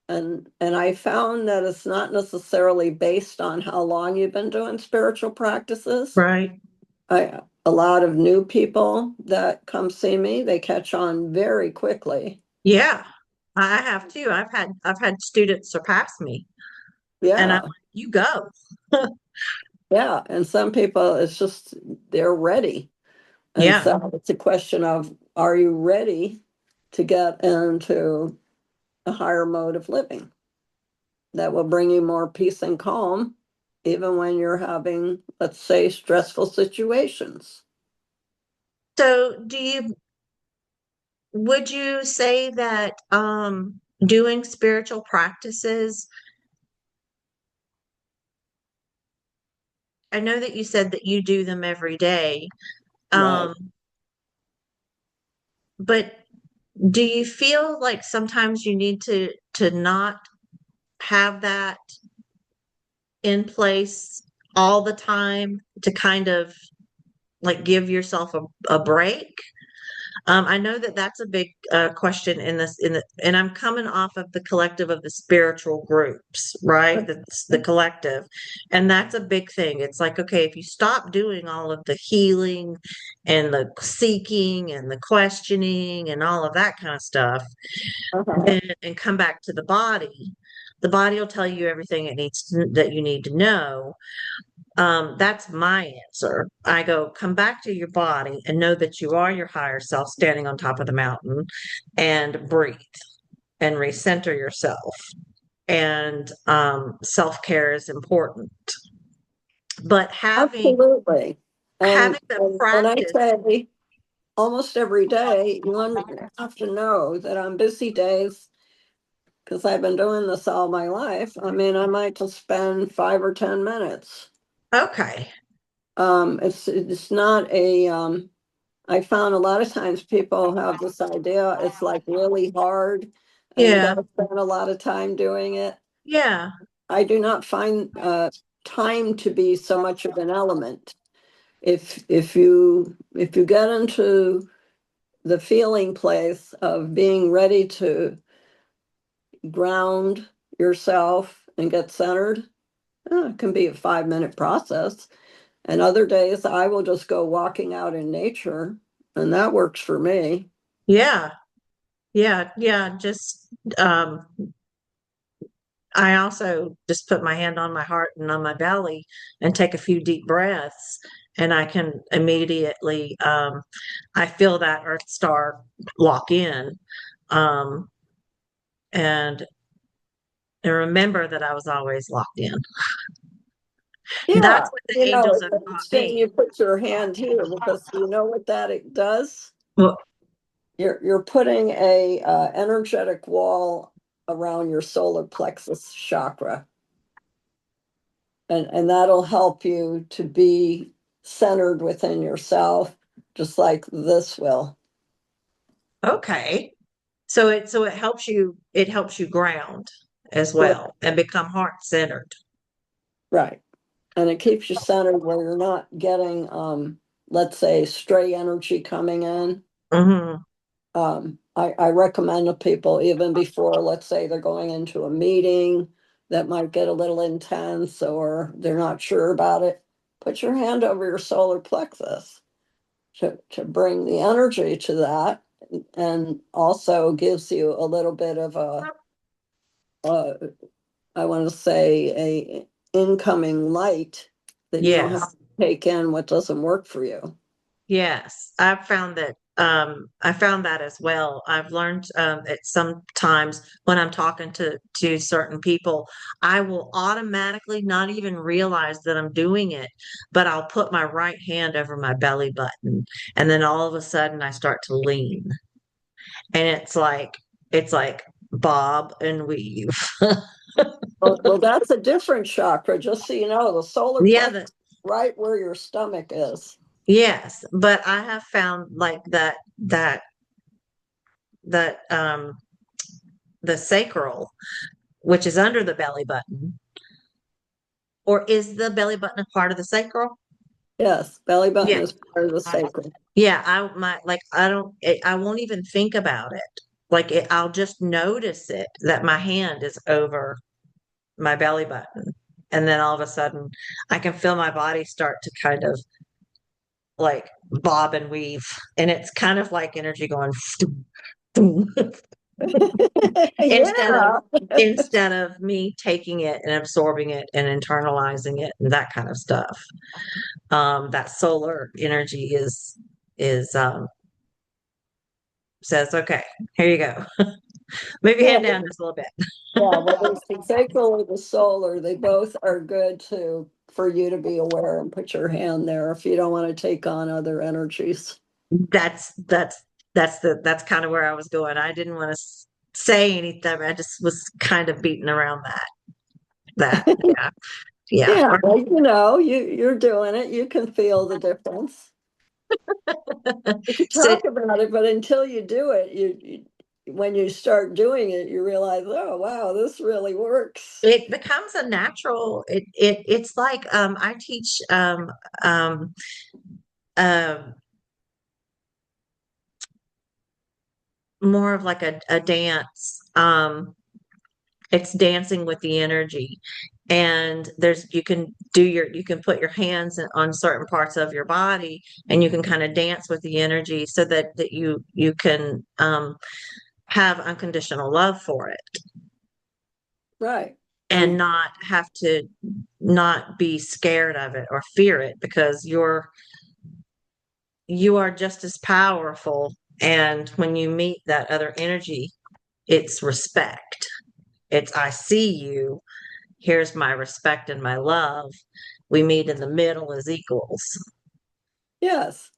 S2: And I found that it's not necessarily based on how long you've been doing spiritual practices.
S1: Right.
S2: A lot of new people that come see me, they catch on very quickly.
S1: Yeah. I have too. I've had students surpass me and I'm
S2: Yeah,
S1: like, you go.
S2: yeah. And some people, it's just they're ready. And
S1: Yeah.
S2: so it's a question of, are you ready to get into a higher mode of living that will bring you more peace and calm, even when you're having, let's say, stressful situations?
S1: So would you say that doing spiritual practices I know that you said that you do them every day.
S2: Right.
S1: Um, but do you feel like sometimes you need to not have that in place all the time to kind of like give yourself a break? I know that that's a big question in this, and I'm coming off of the collective of the spiritual groups, right? That's the collective. And that's a big thing. It's like, okay, if you stop doing all of the healing and the seeking and the questioning and all of that kind of stuff,
S2: Uh-huh.
S1: and come back to the body will tell you everything that you need to know. That's my answer. I go, come back to your body and know that you are your higher self standing on top of the mountain, and breathe and recenter yourself. And self-care is important. But
S2: Absolutely.
S1: having the
S2: And I
S1: practice,
S2: say almost every day, have to know that on busy days, because I've been doing this all my life, I mean, I might just spend 5 or 10 minutes.
S1: okay.
S2: It's not I found a lot of times people have this idea it's like really hard and you got
S1: Yeah.
S2: to spend a lot of time doing it.
S1: Yeah.
S2: I do not find time to be so much of an element. If you get into the feeling place of being ready to ground yourself and get centered, it can be a 5 minute process. And other days I will just go walking out in nature, and that works for me.
S1: Yeah. Yeah. Yeah. Just, I also just put my hand on my heart and on my belly and take a few deep breaths, and I can immediately, I feel that Earth star lock in, um, and, and remember that I was always locked in.
S2: Yeah,
S1: That's what the angels
S2: it's
S1: have taught
S2: interesting
S1: me.
S2: you put your hand here because you know what that it does?
S1: Well,
S2: You're putting a energetic wall around your solar plexus chakra, and that'll help you to be centered within yourself, just like this will.
S1: okay. So it helps you ground as
S2: Right.
S1: well and become heart centered.
S2: Right. And it keeps you centered where you're not getting let's say stray energy coming in.
S1: Hmm.
S2: I recommend to people even before, let's say they're going into a meeting that might get a little intense or they're not sure about it, put your hand over your solar plexus to bring the energy to that, and also gives you a little bit of uh, I want to say a incoming light that you don't have
S1: Yes.
S2: to take in what doesn't work for you.
S1: Yes, I found that as well. I've learned that sometimes when I'm talking to certain people, I will automatically not even realize that I'm doing it, but I'll put my right hand over my belly button, and then all of a sudden I start to lean. And it's like bob and weave.
S2: Well, that's a different chakra, just so you know, the solar
S1: Yeah,
S2: plexus right where your stomach is.
S1: yes, but I have found like that the sacral, which is under the belly button, or is the belly button a part of the sacral?
S2: Yes, belly button
S1: Yeah.
S2: is part of the sacrum.
S1: Yeah, I won't even think about it. I'll just notice it that my hand is over my belly button. And then all of a sudden I can feel my body start to kind of like bob and weave. And it's kind of like energy going instead of
S2: Yeah.
S1: instead of me taking it and absorbing it and internalizing it and that kind of stuff. That solar energy is says, okay, here you go. Move your
S2: Yeah,
S1: hand down just a little bit.
S2: yeah, whether it's the sacral or the solar, they both are good to for you to be aware and put your hand there if you don't want to take on other energies.
S1: That's that's that's kind of where I was going. I didn't want to say anything. I just was kind of beating around that. Yeah. Yeah.
S2: Yeah, well, you're doing it. You can feel the difference. You can
S1: So
S2: talk about it, but until you do it, when you start doing it, you realize, oh wow, this really works.
S1: it becomes a natural, it's like I teach um uh, more of like a dance. It's dancing with the energy. And there's you can put your hands on certain parts of your body and you can kind of dance with the energy so that you can have unconditional love for it
S2: Right.
S1: and
S2: And
S1: not have to not be scared of it or fear it because you are just as powerful. And when you meet that other energy, it's respect. It's I see you. Here's my respect and my love. We meet in the middle as equals.
S2: yes,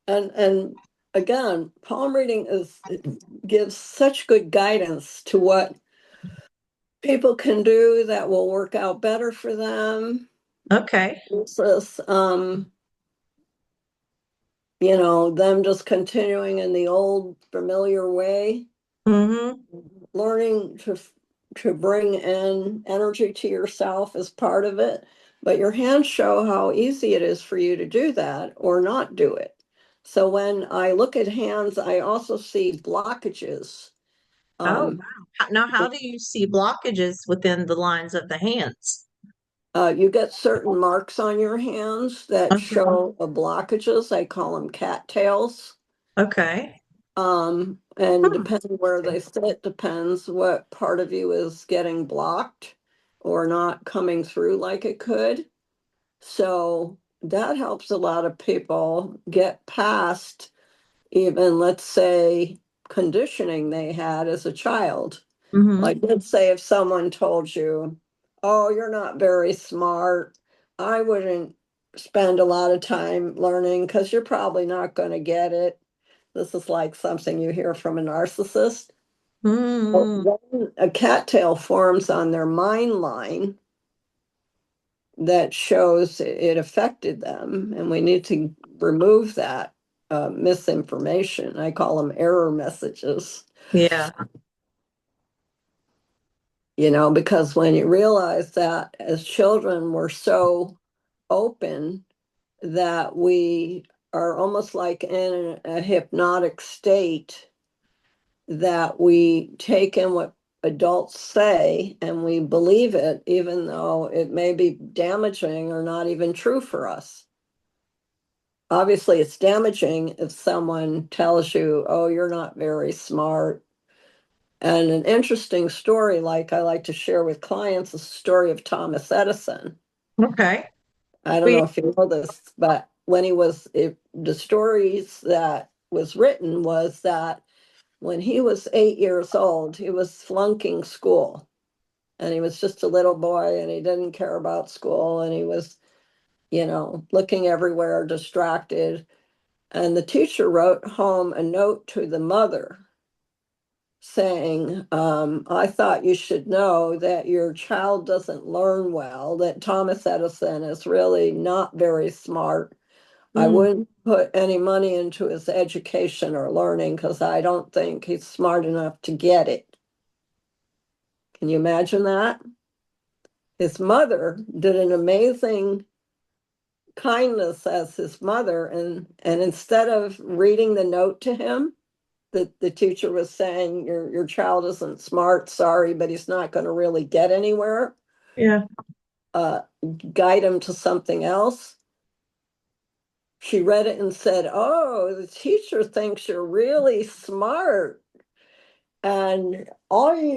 S2: and again, palm reading it gives such good guidance to what people can do that will work out better for them
S1: Okay.
S2: versus them just continuing in the old familiar way.
S1: Mm-hmm.
S2: Learning to bring in energy to yourself is part of it, but your hands show how easy it is for you to do that or not do it. So when I look at hands, I also see blockages.
S1: Oh,
S2: Um,
S1: wow. Now, how do you see blockages within the lines of the hands?
S2: you get certain marks on your hands that
S1: Okay.
S2: show blockages. I call them cattails.
S1: Okay.
S2: And
S1: Hmm.
S2: depending where they sit, depends what part of you is getting blocked or not coming through like it could. So that helps a lot of people get past even, let's say, conditioning they had as a child.
S1: Mm-hmm.
S2: Like, let's say if someone told you, oh, you're not very smart, I wouldn't spend a lot of time learning because you're probably not going to get it. This is like something you hear from a narcissist. Well,
S1: Mm-hmm.
S2: then a cattail forms on their mind line that shows it affected them, and we need to remove that misinformation. I call them error messages,
S1: Yeah.
S2: because when you realize that as children, we're so open that we are almost like in a hypnotic state that we take in what adults say and we believe it, even though it may be damaging or not even true for us. Obviously, it's damaging if someone tells you, oh, you're not very smart. And an interesting story, like I like to share with clients, is the story of Thomas Edison.
S1: Okay.
S2: I don't
S1: We,
S2: know if you know this, but the stories that was written was that when he was 8 years old, he was flunking school. And he was just a little boy and he didn't care about school. And he was, looking everywhere, distracted. And the teacher wrote home a note to the mother saying, I thought you should know that your child doesn't learn well, that Thomas Edison is really not very smart. I
S1: mm,
S2: wouldn't put any money into his education or learning because I don't think he's smart enough to get it. Can you imagine that? His mother did an amazing kindness as his mother, and instead of reading the note to him, the teacher was saying, your child isn't smart, sorry, but he's not going to really get anywhere.
S1: yeah.
S2: Uh, Guide him to something else. She read it and said, oh, the teacher thinks you're really smart. And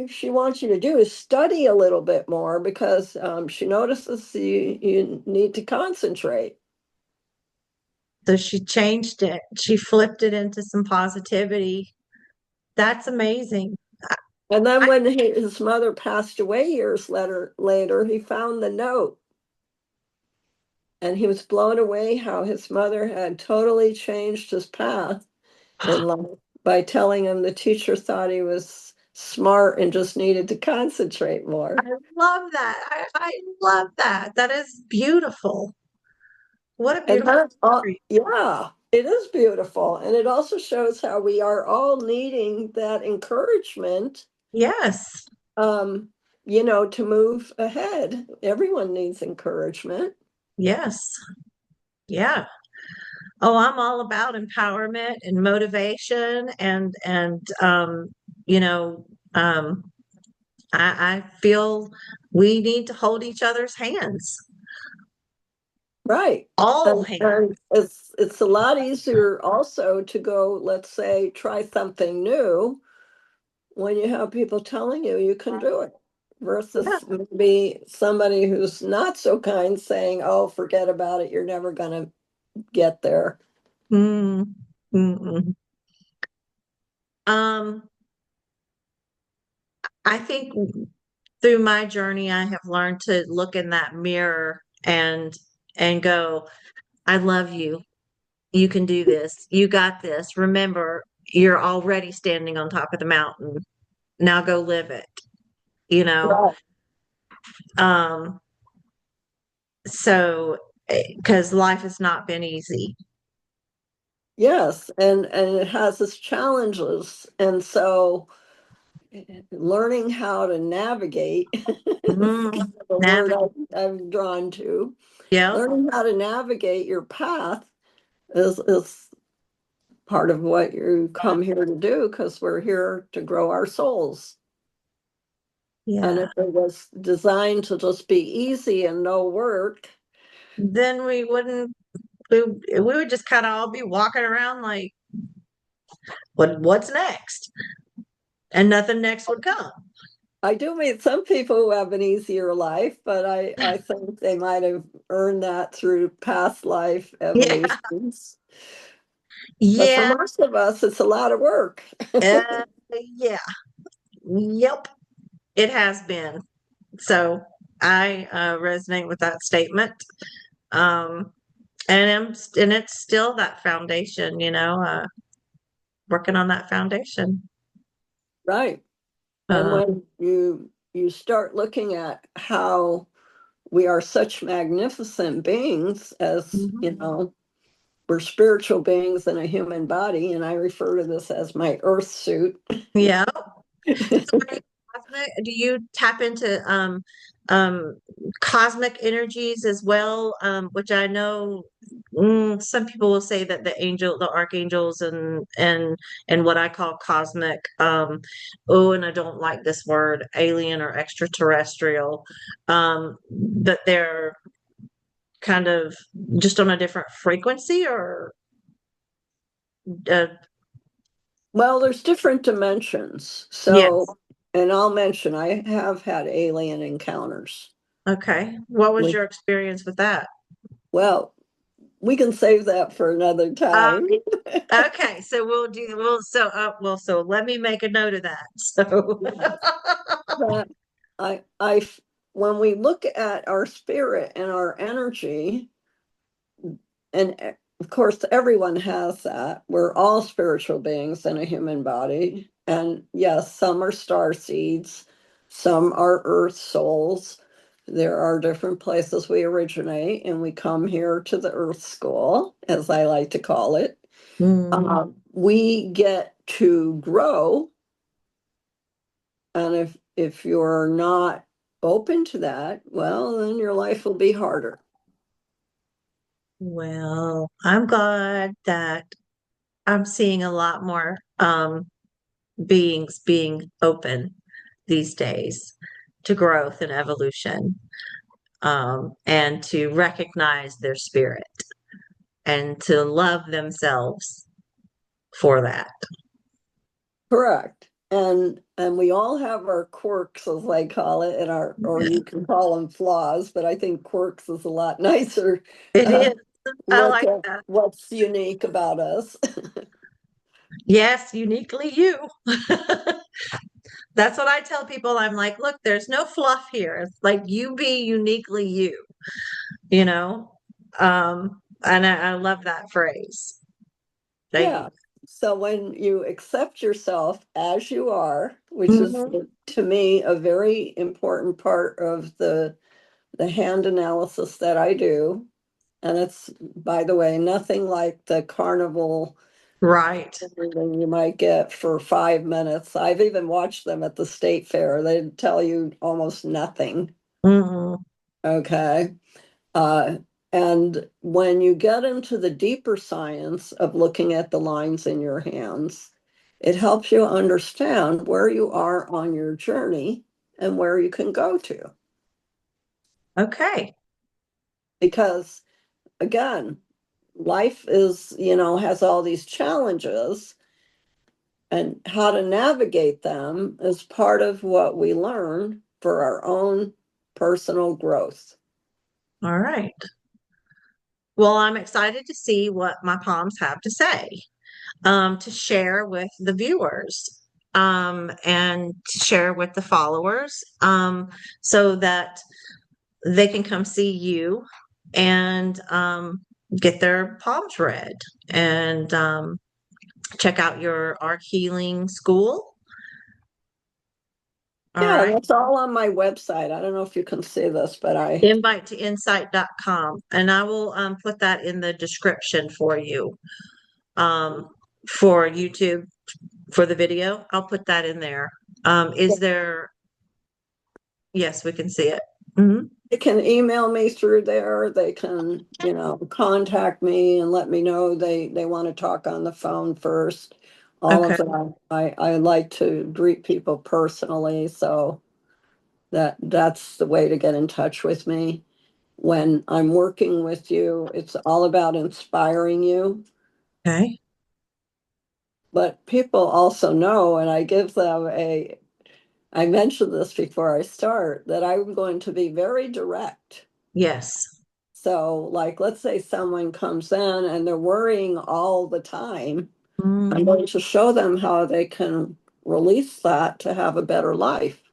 S2: she wants you to do is study a little bit more because she notices you need to concentrate.
S1: So she changed it. She flipped it into some positivity. That's amazing.
S2: And then when his mother passed away years later, he found the note and he was blown away how his mother had totally changed his path in life by telling him the teacher thought he was smart and just needed to concentrate
S1: I
S2: more.
S1: love that. I love that. That is beautiful. What a
S2: And
S1: beautiful story.
S2: yeah, it is beautiful. And it also shows how we are all needing that encouragement,
S1: Yes.
S2: um, to move ahead. Everyone needs encouragement.
S1: Yes. Yeah. Oh, I'm all about empowerment and motivation and you know, um I feel we need to hold each other's hands.
S2: Right.
S1: All
S2: And
S1: hands.
S2: it's a lot easier also to go, let's say, try something new when you have people telling you you can do it
S1: Yeah.
S2: versus maybe somebody who's not so kind saying, oh, forget about it, you're never going to get there.
S1: Mm, mm-mm. Um, I think through my journey, I have learned to look in that mirror and go, I love you. You can do this. You got this. Remember, you're already standing on top of the mountain. Now go live it, you know?
S2: Right.
S1: Um, so because life has not been easy.
S2: Yes, and it has its challenges. And so learning how to navigate is
S1: Mm,
S2: kind of a word
S1: navigate.
S2: I'm drawn to.
S1: Yep.
S2: Learning how to navigate your path is part of what you come here to do because we're here to grow our souls. And
S1: Yeah.
S2: if it was designed to just be easy and no work,
S1: Then we wouldn't, we would just kind of all be walking around like, what's next? And nothing next would come.
S2: I do meet some people who have an easier life, but I think they might have earned that through past life
S1: Yeah.
S2: evolutions. But for
S1: Yeah.
S2: most of us, it's a lot of work.
S1: Uh, yeah. Yep. It has been. So I resonate with that statement. Um, and it's still that foundation, working on that foundation.
S2: Right. And
S1: Uh,
S2: when you start looking at how we are such magnificent beings as,
S1: mhm.
S2: we're spiritual beings in a human body, and I refer to this as my earth suit.
S1: Yeah. So are you cosmic? Do you tap into um cosmic energies as well? Which I know some people will say that the archangels and what I call cosmic, oh, and I don't like this word, alien or extraterrestrial, but they're kind of just on a different frequency or uh,
S2: Well, there's different dimensions.
S1: yes.
S2: So, and I'll mention I have had alien encounters.
S1: Okay. What was
S2: Like,
S1: your experience with that?
S2: well, we can save that for another
S1: Uh,
S2: time.
S1: Okay, so so let me make a note of that. So
S2: But I, when we look at our spirit and our energy, and of course, everyone has that. We're all spiritual beings in a human body. And yes, some are star seeds, some are earth souls. There are different places we originate, and we come here to the earth school, as I like to call it.
S1: Mhm.
S2: We get to grow. And if you're not open to that, well, then your life will be harder.
S1: Well, I'm glad that I'm seeing a lot more beings being open these days to growth and evolution, and to recognize their spirit and to love themselves for that.
S2: Correct. And we all have our quirks, as I call it, and our or
S1: Yeah,
S2: you can call them flaws, but I think quirks is a lot nicer
S1: it
S2: uh,
S1: is. I
S2: look
S1: like
S2: at
S1: that.
S2: what's unique about us.
S1: Yes, uniquely you. That's what I tell people. I'm like, look, there's no fluff here. It's like you be uniquely you, you know? And I love that phrase. Like,
S2: Yeah. So when you accept yourself as you are, which is
S1: Hmm.
S2: to me a very important part of the hand analysis that I do, and it's, by the way, nothing like the carnival
S1: Right.
S2: reading you might get for 5 minutes. I've even watched them at the state fair. They tell you almost nothing.
S1: Hmm.
S2: Okay. Uh, and when you get into the deeper science of looking at the lines in your hands, it helps you understand where you are on your journey and where you can go to.
S1: Okay.
S2: Because again, life is, has all these challenges, and how to navigate them is part of what we learn for our own personal growth.
S1: All right. Well, I'm excited to see what my palms have to say, to share with the viewers, and to share with the followers, so that they can come see you and get their palms read and check out your arc healing school. All
S2: Yeah,
S1: right.
S2: that's all on my website. I don't know if you can see this, but
S1: Invite to insight.com. And I will put that in the description for you, um, for YouTube, for the video. I'll put that in there. Is there, yes, we can see it. Hmm.
S2: they can email me through there. They can, contact me and let me know they want to talk on the phone first. All of
S1: Okay.
S2: that. I like to greet people personally, so that's the way to get in touch with me. When I'm working with you, it's all about inspiring you.
S1: Okay.
S2: But people also know, and I give them I mentioned this before I start, that I'm going to be very direct.
S1: Yes.
S2: So, like, let's say someone comes in and they're worrying all the time. I'm
S1: Mm.
S2: going to show them how they can release that to have a better life.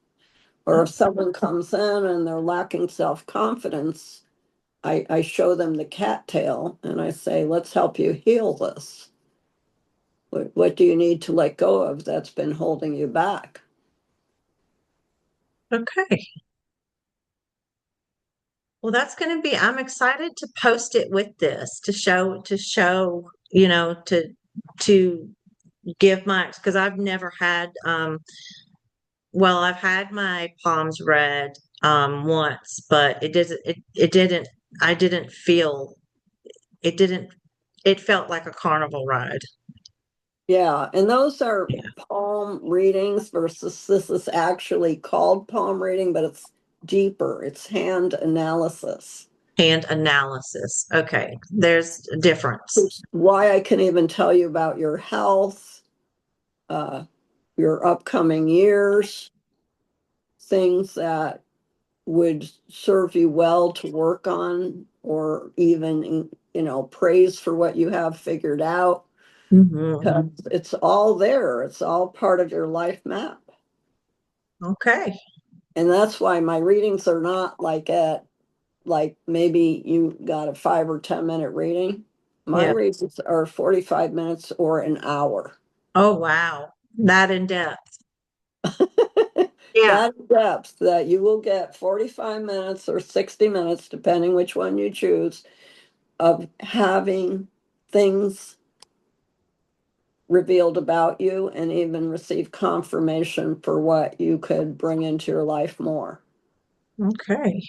S2: Or if someone comes in and they're lacking self-confidence, I show them the cattail and I say, let's help you heal this. What do you need to let go of that's been holding you back?
S1: Okay. Well, that's going to be, I'm excited to post it with this to show, to give my, because I've never had, well, I've had my palms read once, but it didn't, I didn't feel, it didn't, it felt like a carnival ride.
S2: Yeah, and those are
S1: Yeah.
S2: palm readings versus this is actually called palm reading, but it's deeper. It's hand analysis.
S1: Hand analysis. Okay. There's a difference.
S2: It's why I can even tell you about your health, uh, your upcoming years, things that would serve you well to work on, or even, praise for what you have figured out.
S1: Hmm.
S2: 'Cause it's all there. It's all part of your life map.
S1: Okay.
S2: And that's why my readings are not like maybe you got a 5 or 10 minute reading. My
S1: Yeah.
S2: readings are 45 minutes or an hour.
S1: Oh, wow. That in depth. Yeah.
S2: That depth that you will get 45 minutes or 60 minutes, depending which one you choose, of having things revealed about you and even receive confirmation for what you could bring into your life more.
S1: Okay.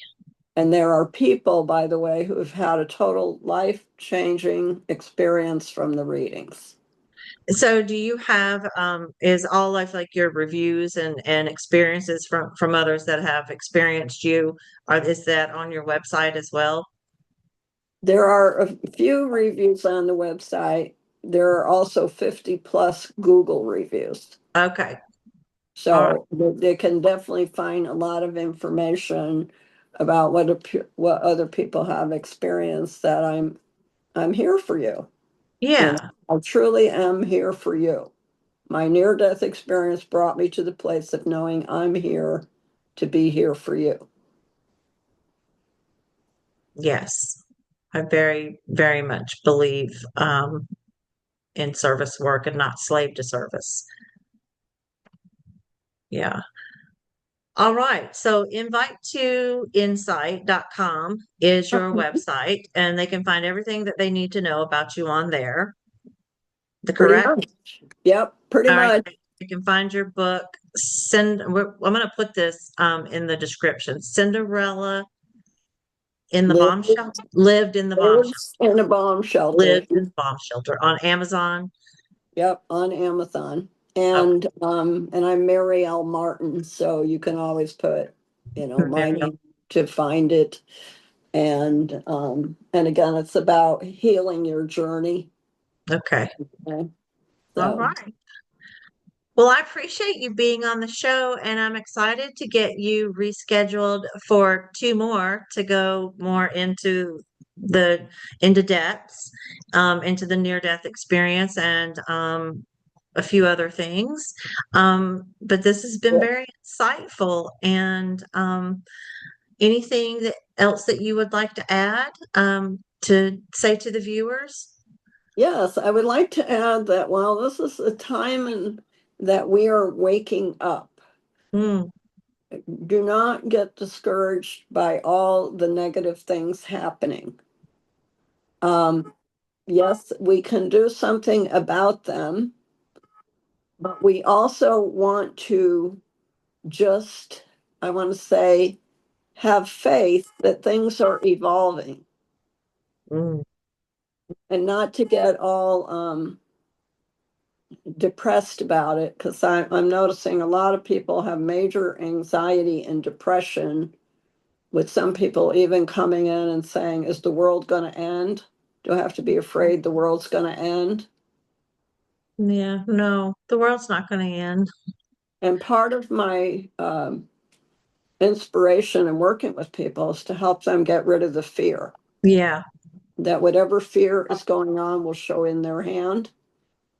S2: And there are people, by the way, who have had a total life changing experience from the readings.
S1: So do you have is all of like your reviews and experiences from others that have experienced you, or is that on your website as well?
S2: There are a few reviews on the website. There are also 50 plus Google reviews.
S1: Okay. All right.
S2: So they can definitely find a lot of information about what other people have experienced, that I'm here for you.
S1: Yeah.
S2: I truly am here for you. My near death experience brought me to the place of knowing I'm here to be here for you.
S1: Yes. I very, very much believe. in service work and not slave to service. Yeah. All right. So invite2insight.com is your website, and they can find everything that they need to know about you on there. The
S2: Pretty
S1: correct?
S2: much. Yep, pretty
S1: All right.
S2: much.
S1: You can find your book. I'm going to put this in the description. Cinderella in the bomb
S2: Lives,
S1: shelter. Lived in the bomb shelter.
S2: lives in a bomb shelter.
S1: Lived in the bomb shelter on Amazon.
S2: Yep, on Amazon.
S1: Okay.
S2: And I'm Mariel Martin, so you can always put, my
S1: Mariel.
S2: name to find it. And again, it's about healing your journey.
S1: Okay.
S2: Okay?
S1: All
S2: So
S1: right. Well, I appreciate you being on the show, and I'm excited to get you rescheduled for two more to go more into depths, into the near-death experience and a few other things. But this has been very insightful. And anything else that you would like to add to say to the viewers?
S2: yes, I would like to add that while this is a that we are waking up,
S1: Mm,
S2: do not get discouraged by all the negative things happening. Um, yes, we can do something about them, but we also want to just, I want to say, have faith that things are evolving
S1: mm,
S2: and not to get all depressed about it, because I'm noticing a lot of people have major anxiety and depression, with some people even coming in and saying, is the world going to end? Do I have to be afraid the world's going to end?
S1: yeah, no, the world's not going to end.
S2: And part of my inspiration in working with people is to help them get rid of the fear
S1: Yeah,
S2: that whatever fear is going on will show in their hand.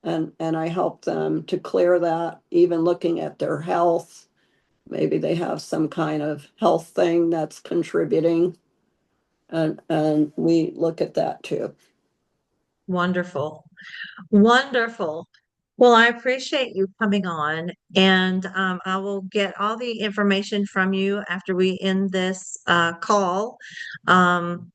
S2: And I help them to clear that, even looking at their health. Maybe they have some kind of health thing that's contributing. And we look at that too.
S1: wonderful. Wonderful. Well, I appreciate you coming on, and I will get all the information from you after we end this call. Um,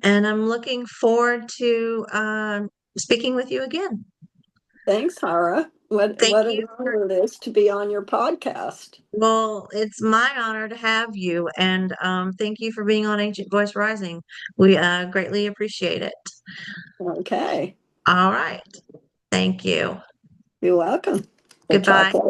S1: and I'm looking forward to speaking with you again.
S2: Thanks, Hara.
S1: Thank
S2: What
S1: you.
S2: an honor it is to be on your podcast.
S1: Well, it's my honor to have you, and thank you for being on Ancient Voice Rising. We greatly appreciate it.
S2: Okay.
S1: All right. Thank you.
S2: You're welcome. We'll talk
S1: Goodbye.
S2: later.